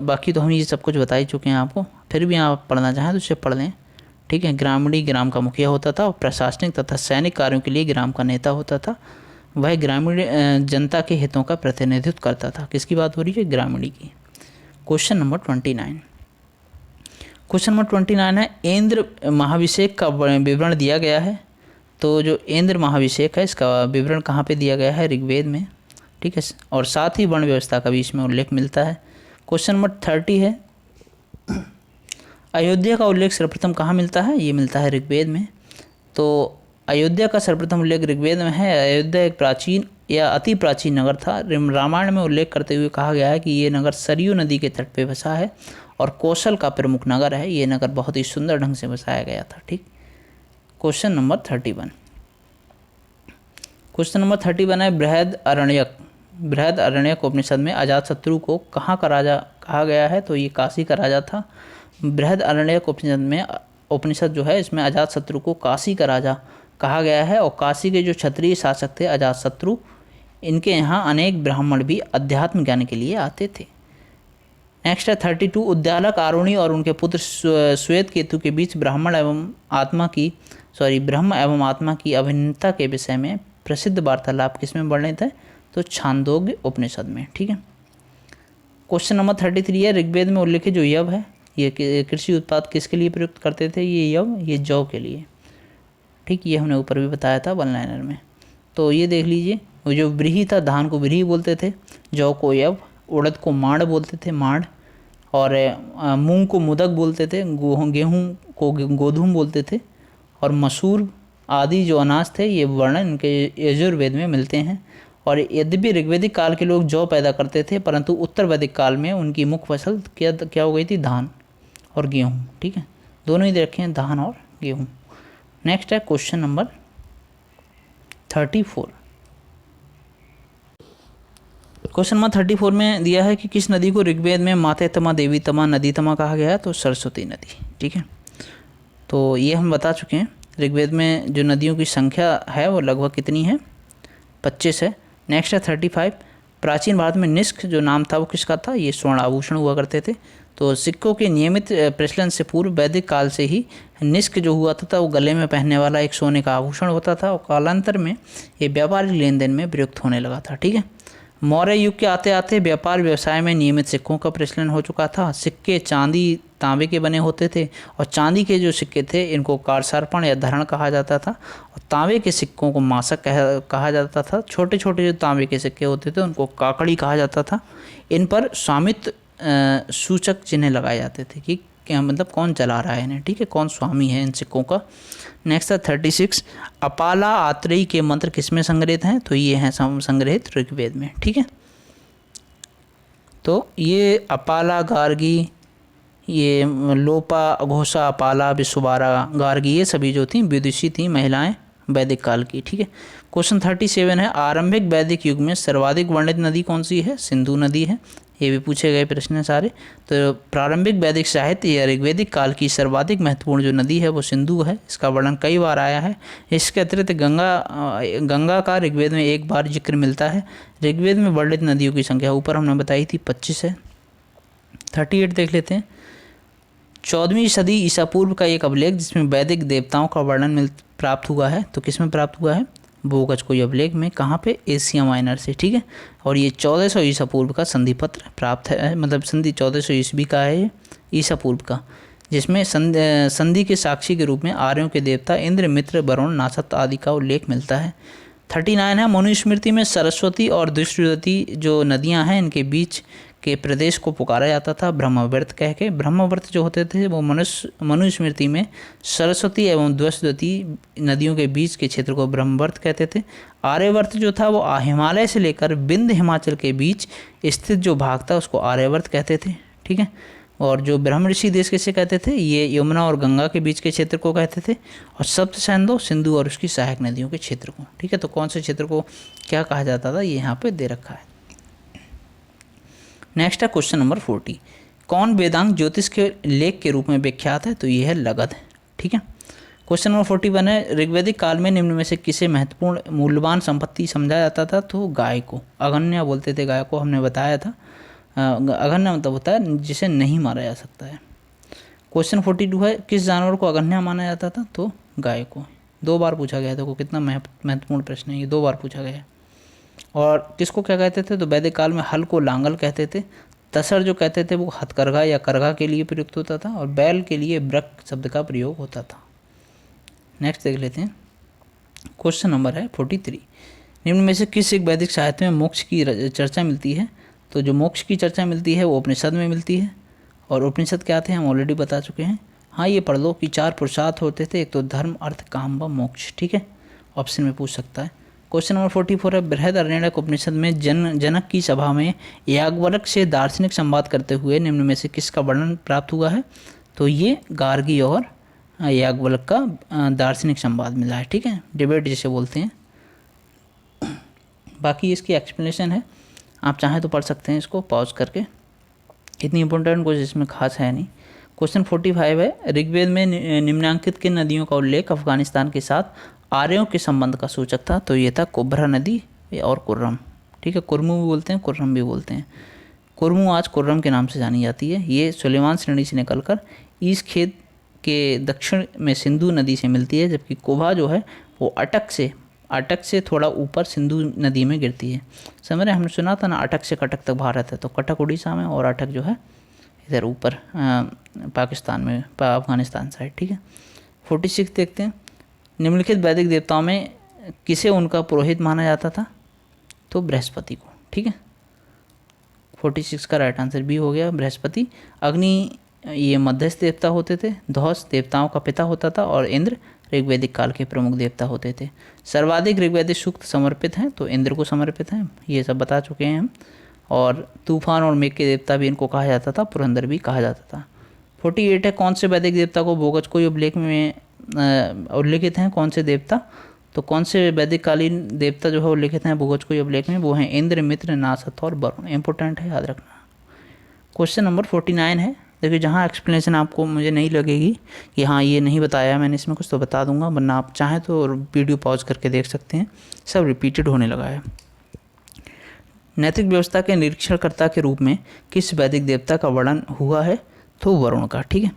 S1: बाकी तो हम ये सब कुछ बता ही चुके हैं आपको, फिर भी आप पढ़ना चाहें तो इसे पढ़ लें, ठीक है। ग्रामीणी ग्राम का मुखिया होता था और प्रशासनिक तथा सैनिक कार्यों के लिए ग्राम का नेता होता था। वह ग्रामीण जनता के हितों का प्रतिनिधित्व करता था। किसकी बात हो रही है? ग्रामीणी की। Question number 29। क्वेश्चन नंबर 29 है, इंद्र महाभिषेक का विवरण दिया गया है। तो जो इंद्र महाभिषेक है इसका विवरण कहाँ पे दिया गया है? ऋग्वेद में, ठीक है। और साथ ही वर्ण व्यवस्था का भी इसमें उल्लेख मिलता है। क्वेश्चन नंबर 30 है, अयोध्या का उल्लेख सर्वप्रथम कहाँ मिलता है? ये मिलता है ऋग्वेद में। तो अयोध्या का सर्वप्रथम उल्लेख ऋग्वेद में है। अयोध्या एक प्राचीन या अति प्राचीन नगर था। रामायण में उल्लेख करते हुए कहा गया है कि ये नगर सरयू नदी के तट पे बसा है और कौशल का प्रमुख नगर है। ये नगर बहुत ही सुंदर ढंग से बसाया गया था, ठीक। Question number 31। क्वेश्चन नंबर 31 है, बृहद अरण्यक उपनिषद में अजातशत्रु को कहाँ का राजा कहा गया है? तो ये काशी का राजा था। बृहद अरण्यक उपनिषद जो है इसमें अजातशत्रु को काशी का राजा कहा गया है। और काशी के जो क्षत्रिय शासक थे अजातशत्रु, इनके यहाँ अनेक ब्राह्मण भी अध्यात्म ज्ञान के लिए आते थे। नेक्स्ट है 32, उद्दालक आरुणि और उनके पुत्र श्वेत केतु के बीच ब्रह्म एवं आत्मा की अभिन्नता के विषय में प्रसिद्ध वार्तालाप किसमें वर्णित है? तो छांदोग्य उपनिषद में, ठीक है। क्वेश्चन नंबर 33 है, ऋग्वेद में उल्लेखित जो यव है ये कृषि उत्पाद किसके लिए प्रयुक्त करते थे? ये जौ के लिए, ठीक। ये हमने ऊपर भी बताया था 1 लाइनर में। तो ये देख लीजिए, वो जो व्रीहि था, धान को व्रीहि बोलते थे, जौ को यव, उड़द को माड़ बोलते थे, माड़, और मूंग को मुदक बोलते थे, गेहूँ को गोधूम बोलते थे, और मसूर आदि जो अनाज थे ये वर्णन इनके यजुर्वेद में मिलते हैं। और यद्यपि ऋग्वैदिक काल के लोग जौ पैदा करते थे, परंतु उत्तर वैदिक काल में उनकी मुख्य फसल क्या हो गई थी? धान और गेहूँ, ठीक है। दोनों ही रखे हैं, धान और गेहूँ। नेक्स्ट है क्वेश्चन नंबर 34। क्वेश्चन नंबर 34 में दिया है कि किस नदी को ऋग्वेद में माते तमा देवी तमा नदी तमा कहा गया है? तो सरस्वती नदी, ठीक है। तो ये हम बता चुके हैं। ऋग्वेद में जो नदियों की संख्या है वो लगभग कितनी है? 25 है। नेक्स्ट है 35, प्राचीन भारत में निष्क जो नाम था वो किसका था? ये स्वर्ण आभूषण हुआ करते थे। तो सिक्कों के नियमित प्रचलन से पूर्व वैदिक काल से ही निष्क जो हुआ था वो गले में पहनने वाला एक सोने का आभूषण होता था और कालांतर में ये व्यापारिक लेन देन में प्रयुक्त होने लगा था। ठीक है। मौर्य युग के आते आते व्यापार व्यवसाय में नियमित सिक्कों का प्रचलन हो चुका था। सिक्के चांदी तांबे के बने होते थे और चांदी के जो सिक्के थे इनको कारसार्पण या धरण कहा जाता था और तांबे के सिक्कों को मासक कहा जाता था। छोटे छोटे जो तांबे के सिक्के होते थे उनको काकड़ी कहा जाता था। इन पर स्वामित्व सूचक चिन्ह लगाए जाते थे कि क्या मतलब कौन चला रहा है इन्हें, ठीक है, कौन स्वामी है इन सिक्कों का। नेक्स्ट है 36, अपाला आत्रेयी के मंत्र किसमें संग्रहित हैं? तो ये हैं संग्रहित ऋग्वेद में। ठीक है। तो ये अपाला, गार्गी, ये लोपा, अघोषा, अपाला, विश्वबारा, गार्गी ये सभी जो थी विदुषी थी महिलाएं वैदिक काल की। ठीक है। क्वेश्चन 37 है, आरंभिक वैदिक युग में सर्वाधिक वर्णित नदी कौन सी है? सिंधु नदी है। ये भी पूछे गए प्रश्न हैं सारे। तो प्रारंभिक वैदिक साहित्य या ऋग्वेदिक काल की सर्वाधिक महत्वपूर्ण जो नदी है वो सिंधु है। इसका वर्णन कई बार आया है। इसके अतिरिक्त गंगा का ऋग्वेद में एक बार जिक्र मिलता है। ऋग्वेद में वर्णित नदियों की संख्या ऊपर हमने बताई थी 25 है। 38 देख लेते हैं। 14वीं सदी ईसा पूर्व का एक अभिलेख जिसमें वैदिक देवताओं का वर्णन प्राप्त हुआ है। तो किस में प्राप्त हुआ है? भोगजकोई अभिलेख में। कहाँ पे? एशिया माइनर से। ठीक है। और ये 1400 ईसा पूर्व का संधि पत्र प्राप्त है, मतलब संधि 1400 ईस्वी का है ईसा पूर्व का, जिसमें संधि के साक्षी के रूप में आर्यों के देवता इंद्र, मित्र, वरुण, नासत आदि का उल्लेख मिलता है। 39 है, मनुस्मृति में सरस्वती और दुष्टवती जो नदियाँ हैं इनके बीच के प्रदेश को पुकारा जाता था ब्रह्मव्रत कह के। ब्रह्मव्रत जो होते थे वो मनुस्मृति में सरस्वती एवं द्वैतवती नदियों के बीच के क्षेत्र को ब्रह्मव्रत कहते थे। आर्यवर्त जो था वो हिमालय से लेकर विंध्य हिमाचल के बीच स्थित जो भाग था उसको आर्यवर्त कहते थे। ठीक है। और जो ब्रह्म ऋषि देश किसे कहते थे? ये यमुना और गंगा के बीच के क्षेत्र को कहते थे। और सप्त सिंधु, सिंधु और उसकी सहायक नदियों के क्षेत्र को। ठीक है। तो कौन से क्षेत्र को क्या कहा जाता था ये यहाँ पे दे रखा है। नेक्स्ट है क्वेश्चन नंबर 40, कौन वेदांग ज्योतिष के लेख के रूप में विख्यात है? तो ये है लगध। ठीक है। क्वेश्चन नंबर 41 है, ऋग्वैदिक काल में निम्न में से किसे महत्वपूर्ण मूल्यवान संपत्ति समझा जाता था? तो गाय को। अगन्या बोलते थे गाय को, हमने बताया था। अगन्या मतलब होता है जिसे नहीं मारा जा सकता है। क्वेश्चन 42 है, किस जानवर को अगन्या माना जाता था? तो गाय को। 2 बार पूछा गया था। कितना महत्वपूर्ण प्रश्न है ये, 2 बार पूछा गया है। और किसको क्या कहते थे? तो वैदिक काल में हल को लांगल कहते थे। तसर जो कहते थे वो हथकरघा या करघा के लिए प्रयुक्त होता था और बैल के लिए ब्रक शब्द का प्रयोग होता था। नेक्स्ट देख लेते हैं। क्वेश्चन नंबर है 43, निम्न में से किस एक वैदिक साहित्य में मोक्ष की चर्चा मिलती है? तो जो मोक्ष की चर्चा मिलती है वो उपनिषद में मिलती है। और उपनिषद क्या थे हम ऑलरेडी बता चुके हैं। हाँ, ये पढ़ लो कि 4 पुरुषार्थ होते थे, एक तो धर्म, अर्थ, काम व मोक्ष। ठीक है। ऑप्शन में पूछ सकता है। क्वेश्चन नंबर 44 है, बृहदारण्यक उपनिषद में जनक की सभा में याज्ञवल्क्य से दार्शनिक संवाद करते हुए निम्न में से किसका वर्णन प्राप्त हुआ है? तो ये गार्गी और याज्ञवल्क्य का दार्शनिक संवाद मिला है। ठीक है। डिबेट जिसे बोलते हैं। बाकी इसकी एक्सप्लेनेशन है, आप चाहें तो पढ़ सकते हैं इसको पॉज करके। इतनी इंपॉर्टेंट कुछ इसमें खास है नहीं। क्वेश्चन 45 है, ऋग्वेद में निम्नांकित किन नदियों का उल्लेख अफगानिस्तान के साथ आर्यों के संबंध का सूचक था? तो ये था कुब्रा नदी और कुर्रम। ठीक है। कुर्मू भी बोलते हैं, कुर्रम भी बोलते हैं। कुर्मू आज कुर्रम के नाम से जानी जाती है। ये सुलेमान श्रेणी से निकलकर ईस खेत के दक्षिण में सिंधु नदी से मिलती है, जबकि कुबा जो है वो अटक से थोड़ा ऊपर सिंधु नदी में गिरती है। समझ रहे, हमने सुना था ना अटक से कटक तक भारत है, तो कटक उड़ीसा में और अटक जो है इधर ऊपर पाकिस्तान में, अफगानिस्तान साइड। ठीक है। 46 देखते हैं, निम्नलिखित वैदिक देवताओं में किसे उनका पुरोहित माना जाता था? तो बृहस्पति को। ठीक है। 46 का राइट आंसर बी हो गया, बृहस्पति। अग्नि ये मध्यस्थ देवता होते थे। ध्वस देवताओं का पिता होता था और इंद्र ऋग्वैदिक काल के प्रमुख देवता होते थे। सर्वाधिक ऋग्वैदिक सूक्त समर्पित हैं तो इंद्र को समर्पित हैं, ये सब बता चुके हैं हम। और तूफान और मेघ के देवता भी इनको कहा जाता था, पुरंदर भी कहा जाता था। 48 है, कौन से वैदिक देवता को भोगजकोई अभिलेख में उल्लिखित हैं? कौन से देवता? तो कौन से वैदिक कालीन देवता जो है उल्लिखित हैं भोगजकोई अभिलेख में? वो हैं इंद्र, मित्र, नासत और वरुण। इंपॉर्टेंट है, याद रखना। क्वेश्चन नंबर 49 है, देखिए जहाँ एक्सप्लेनेशन आपको मुझे नहीं लगेगी कि हाँ ये नहीं बताया मैंने इसमें कुछ, तो बता दूंगा, वरना आप चाहें तो वीडियो पॉज करके देख सकते हैं, सब रिपीटेड होने लगा है। नैतिक व्यवस्था के निरीक्षणकर्ता के रूप में किस वैदिक देवता का वर्णन हुआ है? तो वरुण का। ठीक है,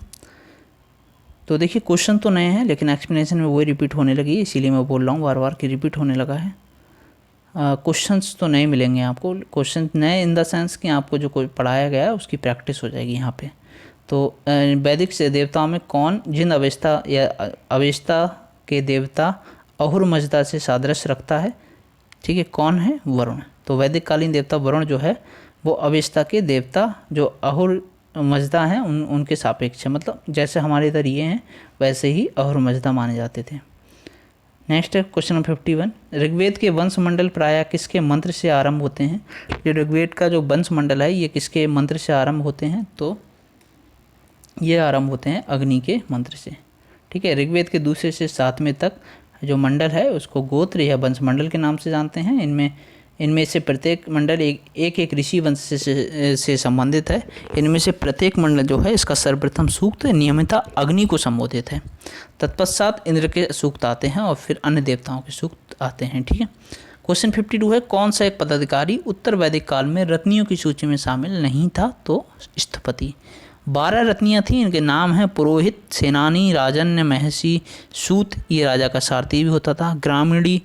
S1: तो देखिए क्वेश्चन तो नए हैं लेकिन एक्सप्लेनेशन में वही रिपीट होने लगी, इसीलिए मैं बोल रहा हूँ बार बार कि रिपीट होने लगा है। क्वेश्चंस तो नए मिलेंगे आपको, क्वेश्चन नए इन द सेंस कि आपको जो कोई पढ़ाया गया है उसकी प्रैक्टिस हो जाएगी यहाँ पे। तो वैदिक से देवताओं में कौन जिन अवेस्ता या अवेस्ता के देवता अहुर मजदा से सादृश्य रखता है? ठीक है, कौन है? वरुण। तो वैदिक कालीन देवता वरुण जो है वो अवेस्ता के देवता जो अहुर मजदा हैं उनके सापेक्ष है, मतलब जैसे हमारे इधर ये हैं वैसे ही अहुर मजदा माने जाते थे। नेक्स्ट है क्वेश्चन नंबर 51, ऋग्वेद के वंश मंडल प्रायः किसके मंत्र से आरंभ होते हैं? जो ऋग्वेद का जो वंश मंडल है ये किसके मंत्र से आरंभ होते हैं? तो ये आरंभ होते हैं अग्नि के मंत्र से। ठीक है, ऋग्वेद के दूसरे से 7वें तक जो मंडल है उसको गोत्र या वंश मंडल के नाम से जानते हैं। इनमें से प्रत्येक मंडल एक ऋषि वंश से संबंधित है। इनमें से प्रत्येक मंडल जो है इसका सर्वप्रथम सूक्त नियमितः अग्नि को संबोधित है, तत्पश्चात इंद्र के सूक्त आते हैं और फिर अन्य देवताओं के सूक्त आते हैं। ठीक है, क्वेश्चन 52 है, कौन सा एक पदाधिकारी उत्तर वैदिक काल में रत्नियों की सूची में शामिल नहीं था? तो स्थपति। 12 रत्नियाँ थीं, इनके नाम हैं पुरोहित, सेनानी, राजन्य, महर्षि, सूत, ये राजा का सारथी भी होता था, ग्रामीणी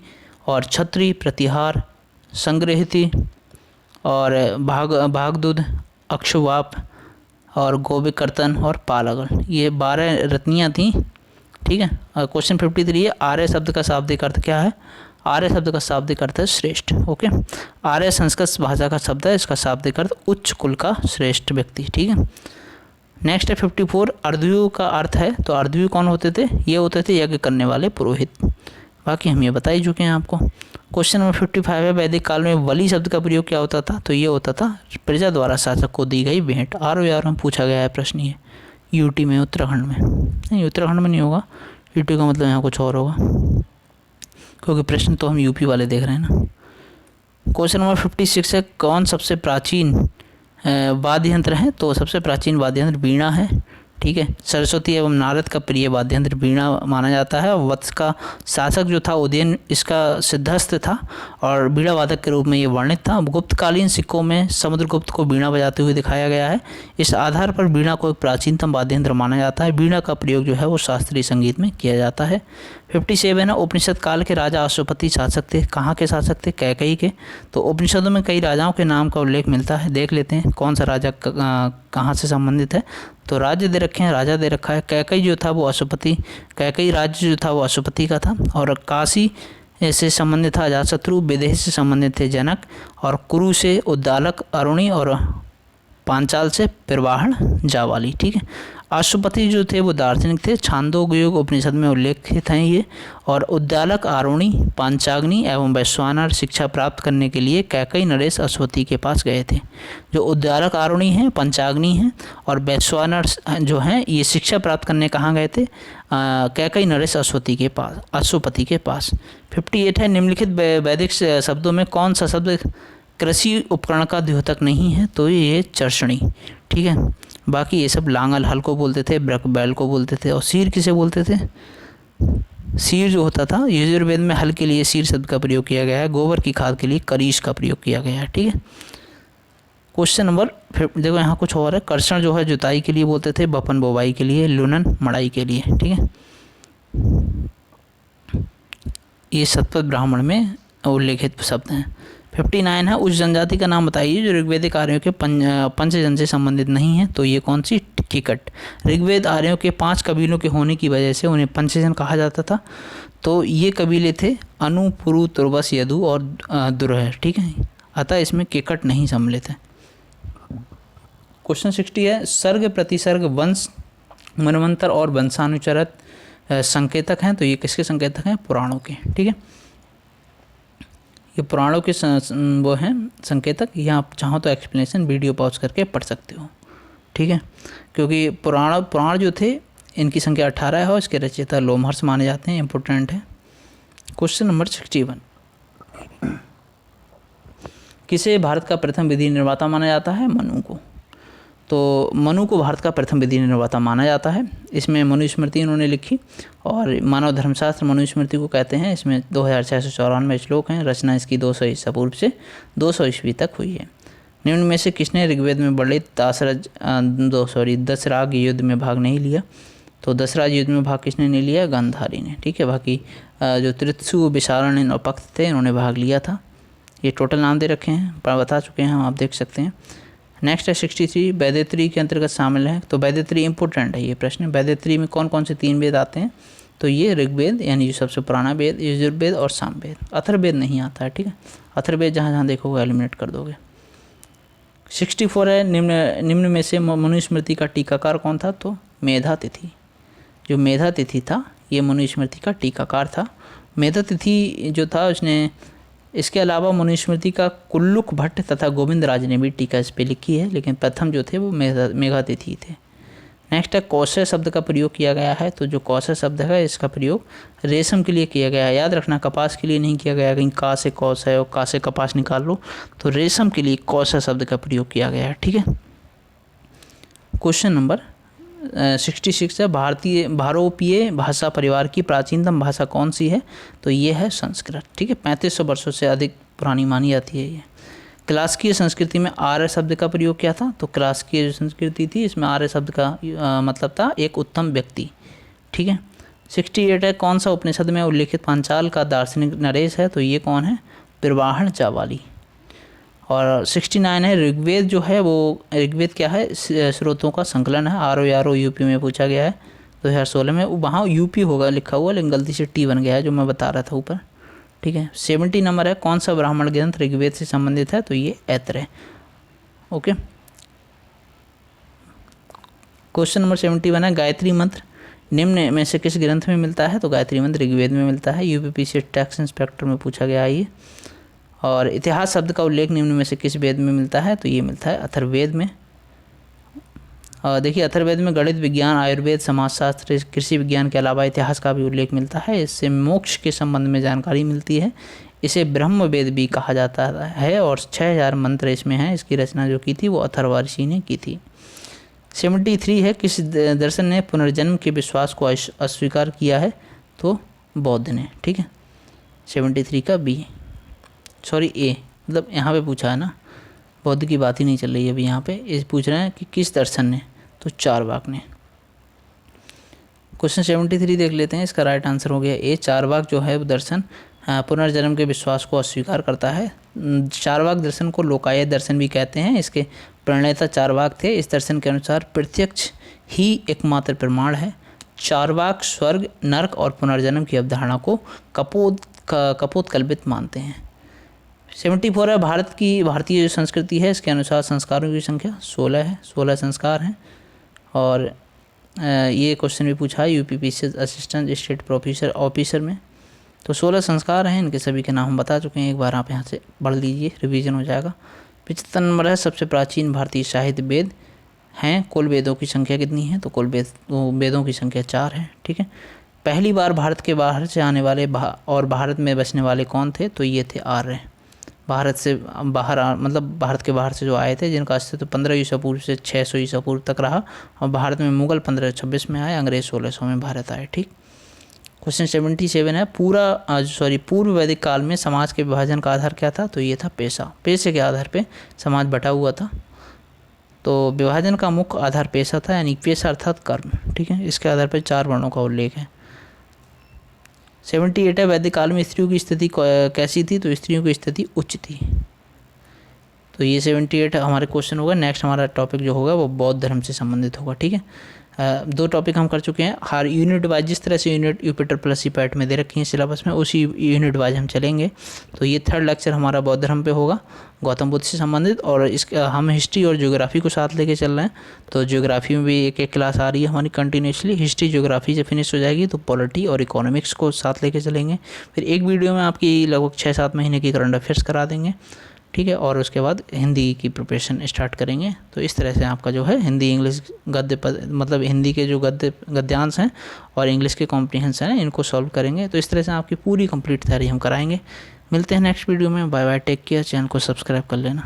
S1: और छत्री, प्रतिहार, संग्रहिती और भागदुद, अक्षवाप और गोविकर्तन और पालागल, ये 12 रत्नियाँ थीं। ठीक है, क्वेश्चन 53 है, आर्य शब्द का शाब्दिक अर्थ क्या है? आर्य शब्द का शाब्दिक अर्थ है श्रेष्ठ। ओके, आर्य संस्कृत भाषा का शब्द है, इसका शाब्दिक अर्थ उच्च कुल का श्रेष्ठ व्यक्ति। ठीक है, नेक्स्ट है 54, अर्धव्यू का अर्थ है। तो अर्धव्यू कौन होते थे? ये होते थे यज्ञ करने वाले पुरोहित, बाकी हम ये बता ही चुके हैं आपको। क्वेश्चन नंबर 55 है, वैदिक काल में बलि शब्द का प्रयोग क्या होता था? तो ये होता था प्रजा द्वारा शासक को दी गई भेंट। आर में पूछा गया है प्रश्न ये, यूटी में, उत्तराखंड में नहीं, उत्तराखंड में नहीं होगा, यूटी का मतलब यहाँ कुछ और होगा, क्योंकि प्रश्न तो हम यूपी वाले देख रहे हैं ना। क्वेश्चन नंबर 56 है, कौन सबसे प्राचीन वाद्य यंत्र है? तो सबसे प्राचीन वाद्य यंत्र वीणा है। ठीक है, सरस्वती एवं नारद का प्रिय वाद्य यंत्र वीणा माना जाता है। वत्स का शासक जो था उदयन इसका सिद्धस्थ था और वीणा वादक के रूप में ये वर्णित था। गुप्तकालीन सिक्कों में समुद्रगुप्त को वीणा बजाते हुए दिखाया गया है। इस आधार पर वीणा को एक प्राचीनतम वाद्य यंत्र माना जाता है। वीणा का प्रयोग जो है वो शास्त्रीय संगीत में किया जाता है। 57 है, उपनिषद काल के राजा अश्वपति शासक थे। कहाँ के शासक थे? कैकई के। तो उपनिषदों में कई राजाओं के नाम का उल्लेख मिलता है, देख लेते हैं कौन सा राजा कहाँ से संबंधित है। तो राज्य दे रखे हैं, राजा दे रखा है। कैकई जो था वो अश्वपति, कैकई राज्य जो था वो अश्वपति का था। और काशी से संबंधित था अजातशत्रु, विदेश से संबंधित थे जनक, और कुरु से उद्दालक अरुणी, और पांचाल से प्रवाहन जावाली। ठीक है, अश्वपति जो थे वो दार्शनिक थे, छांदोग्य उपनिषद में उल्लेखित हैं ये। और उद्दालक, आरुणी, पांचाग्नि एवं वैश्वानर शिक्षा प्राप्त करने के लिए कैकई नरेश अश्वपति के पास गए थे। जो उद्दालक आरुणी हैं, पंचाग्नि हैं और वैश्वानर जो हैं ये शिक्षा प्राप्त करने कहाँ गए थे? कैकई नरेश अश्वपति के पास। 58 है, निम्नलिखित वैदिक शब्दों में कौन सा शब्द कृषि उपकरण का द्योतक नहीं है? तो ये चर्षणी। ठीक है, बाकी ये सब लांगल हल को बोलते थे, ब्रक बैल को बोलते थे। और सीर किसे बोलते थे? सीर जो होता था, यजुर्वेद में हल के लिए सीर शब्द का प्रयोग किया गया है। गोबर की खाद के लिए करीश का प्रयोग किया गया है। ठीक है, क्वेश्चन नंबर देखो यहाँ कुछ और है। कर्षण जो है जुताई के लिए बोलते थे, बपन बोवाई के लिए, लुनन मड़ाई के लिए। ठीक है, ये शतपथ ब्राह्मण में उल्लेखित शब्द हैं। 59 है, उस जनजाति का नाम बताइए जो ऋग्वेदिक आर्यों के पंचजन से संबंधित नहीं है। तो ये कौन सी? टिकट। ऋग्वेद आर्यों के 5 कबीलों के होने की वजह से उन्हें पंचजन कहा जाता था। तो ये कबीले थे अनु, पुरु, तुर्वस, यदु और दुर्ह। ठीक है, अतः इसमें केकट नहीं सम्मिलित है। क्वेश्चन 60 है, सर्ग, प्रतिसर्ग, वंश, मनवंतर और वंशानुचरत संकेतक हैं। तो ये किसके संकेतक हैं? पुराणों के। ठीक है, ये पुराणों के वो हैं संकेतक। यहाँ आप चाहो तो एक्सप्लेनेशन वीडियो पॉज करके पढ़ सकते हो। ठीक है, क्योंकि पुराण जो थे इनकी संख्या 18 है और इसके रचयिता लोमहर्ष माने जाते हैं, इंपॉर्टेंट है। क्वेश्चन नंबर 61, किसे भारत का प्रथम विधि निर्माता माना जाता है? मनु को। तो मनु को भारत का प्रथम विधि निर्माता माना जाता है। इसमें मनुस्मृति इन्होंने लिखी और मानव धर्मशास्त्र मनुस्मृति को कहते हैं। इसमें 2694 श्लोक हैं। रचना इसकी 200 ईसा पूर्व से 200 ईस्वी तक हुई है। निम्न में से किसने ऋग्वेद में वर्णित दसराग युद्ध में भाग नहीं लिया? तो दसराज युद्ध में भाग किसने नहीं लिया? गांधारी ने। ठीक है, बाकी जो त्रित्सु, विशारण और पक्त थे इन्होंने भाग लिया था। ये टोटल नाम दे रखे हैं, पर बता चुके हैं हम, आप देख सकते हैं। नेक्स्ट है 63 वैदित्री के अंतर्गत शामिल है। तो वैदित्री इंपॉर्टेंट है ये प्रश्न। वैदित्री में कौन कौन से 3 वेद आते हैं? तो ये ऋग्वेद यानी जो सबसे पुराना वेद, यजुर्वेद और सामवेद। अथर्ववेद नहीं आता है। ठीक है, अथर्ववेद जहाँ जहाँ देखोगे एलिमिनेट कर दोगे। 64 है निम्न में से मनुस्मृति का टीकाकार कौन था? तो मेधातिथि। जो मेधातिथि था ये मनुस्मृति का टीकाकार था। मेधातिथि जो था उसने, इसके अलावा मनुस्मृति का कुल्लुक भट्ट तथा गोविंद राज ने भी टीका इस पर लिखी है, लेकिन प्रथम जो थे वो मेधातिथि थे। नेक्स्ट है कौशय शब्द का प्रयोग किया गया है। तो जो कौशय शब्द है इसका प्रयोग रेशम के लिए किया गया है। याद रखना, कपास के लिए नहीं किया गया। कहीं का से कौशय और का से कपास निकाल लो, तो रेशम के लिए कौशय शब्द का प्रयोग किया गया है। ठीक है, क्वेश्चन नंबर 66 है भारोपीय भाषा परिवार की प्राचीनतम भाषा कौन सी है? तो ये है संस्कृत। ठीक है, 3500 वर्षों से अधिक पुरानी मानी जाती है ये। क्लासिकीय संस्कृति में आर्य शब्द का प्रयोग किया था। तो क्लासिकीय जो संस्कृति थी इसमें आर्य शब्द का मतलब था एक उत्तम व्यक्ति। ठीक है, 68 है कौन सा उपनिषद में उल्लेखित पांचाल का दार्शनिक नरेश है? तो ये कौन है? प्रवाहण चावाली। और 69 है ऋग्वेद जो है वो, ऋग्वेद क्या है? स्रोतों का संकलन है। RO यूपी में पूछा गया है 2016 में। वहाँ यूपी होगा लिखा हुआ, लेकिन गलती से टी बन गया है जो मैं बता रहा था ऊपर। ठीक है, 70 नंबर है कौन सा ब्राह्मण ग्रंथ ऋग्वेद से संबंधित है? तो ये ऐत्र है। ओके, क्वेश्चन नंबर 71 है गायत्री मंत्र निम्न में से किस ग्रंथ में मिलता है? तो गायत्री मंत्र ऋग्वेद में मिलता है। UPPC टैक्स इंस्पेक्टर में पूछा गया है ये। और इतिहास शब्द का उल्लेख निम्न में से किस वेद में मिलता है? तो ये मिलता है अथर्ववेद में। और देखिए अथर्ववेद में गणित, विज्ञान, आयुर्वेद, समाजशास्त्र, कृषि विज्ञान के अलावा इतिहास का भी उल्लेख मिलता है। इससे मोक्ष के संबंध में जानकारी मिलती है। इसे ब्रह्मवेद भी कहा जाता है और 6000 मंत्र इसमें हैं। इसकी रचना जो की थी वो अथर्व ऋषि ने की थी। 73 है किस दर्शन ने पुनर्जन्म के विश्वास को अस्वीकार किया है? तो बौद्ध ने। ठीक है, 73 का बी, सॉरी ए, मतलब यहाँ पे पूछा है ना, बौद्ध की बात ही नहीं चल रही है अभी यहाँ पे। इस पूछ रहे हैं कि किस दर्शन ने? तो चारवाक ने। क्वेश्चन 73 देख लेते हैं, इसका राइट आंसर हो गया ए। चारवाक जो है वो दर्शन पुनर्जन्म के विश्वास को अस्वीकार करता है। चारवाक दर्शन को लोकायत दर्शन भी कहते हैं। इसके प्रणेता चारवाक थे। इस दर्शन के अनुसार प्रत्यक्ष ही एकमात्र प्रमाण है। चारवाक स्वर्ग, नरक और पुनर्जन्म की अवधारणा को कपोतकल्पित मानते हैं। 74 है भारतीय जो संस्कृति है इसके अनुसार संस्कारों की संख्या 16 है। 16 संस्कार हैं। और ये क्वेश्चन भी पूछा है UPPC assistant state professor officer में। तो 16 संस्कार हैं, इनके सभी के नाम हम बता चुके हैं। एक बार आप यहाँ से पढ़ लीजिए, रिवीजन हो जाएगा। 75 नंबर है सबसे प्राचीन भारतीय साहित्य वेद हैं। कुल वेदों की संख्या कितनी है? तो कुल वेदों की संख्या 4 है। ठीक है, पहली बार भारत के बाहर से आने वाले और भारत में बसने वाले कौन थे? तो ये थे आर्य। भारत से बाहर मतलब भारत के बाहर से जो आए थे, जिनका अस्तित्व 15 ईसा पूर्व से 600 ईसा पूर्व तक रहा। और भारत में मुगल 1526 में आए, अंग्रेज 1600 में भारत आए। ठीक, क्वेश्चन 77 है पूर्व वैदिक काल में समाज के विभाजन का आधार क्या था? तो ये था पेशा। पेशे के आधार पे समाज बटा हुआ था। तो विभाजन का मुख्य आधार पेशा था, यानी पेशा अर्थात कर्म। ठीक है, इसके आधार पर 4 वर्णों का उल्लेख है। 78 है वैदिक काल में स्त्रियों की स्थिति कैसी थी? तो स्त्रियों की स्थिति उच्च थी। तो ये 78 हमारे क्वेश्चन होगा। नेक्स्ट हमारा टॉपिक जो होगा वो बौद्ध धर्म से संबंधित होगा। ठीक है, 2 टॉपिक हम कर चुके हैं। हर यूनिट वाइज जिस तरह से यूनिट यूपिटर प्लस पैट में दे रखी है सिलेबस में, उसी यूनिट वाइज हम चलेंगे। तो ये 3rd लेक्चर हमारा बौद्ध धर्म पे होगा, गौतम बुद्ध से संबंधित। और इसका हम हिस्ट्री और ज्योग्राफी को साथ लेके चल रहे हैं। तो ज्योग्राफी में भी एक क्लास आ रही है हमारी कंटिन्यूसली। हिस्ट्री ज्योग्राफी से फिनिश हो जाएगी तो पॉलिटी और इकोनॉमिक्स को साथ लेके चलेंगे। फिर एक वीडियो में आपकी लगभग 6-7 महीने की करंट अफेयर्स करा देंगे। ठीक है, और उसके बाद हिंदी की प्रिपरेशन स्टार्ट करेंगे। तो इस तरह से आपका जो है हिंदी इंग्लिश मतलब हिंदी के जो गद्यांश हैं और इंग्लिश के कॉम्प्रीहेंशन हैं इनको सॉल्व करेंगे। तो इस तरह से आपकी पूरी कंप्लीट तैयारी हम कराएंगे। मिलते हैं नेक्स्ट वीडियो में। Bye bye, take care. Channel को सब्सक्राइब कर लेना।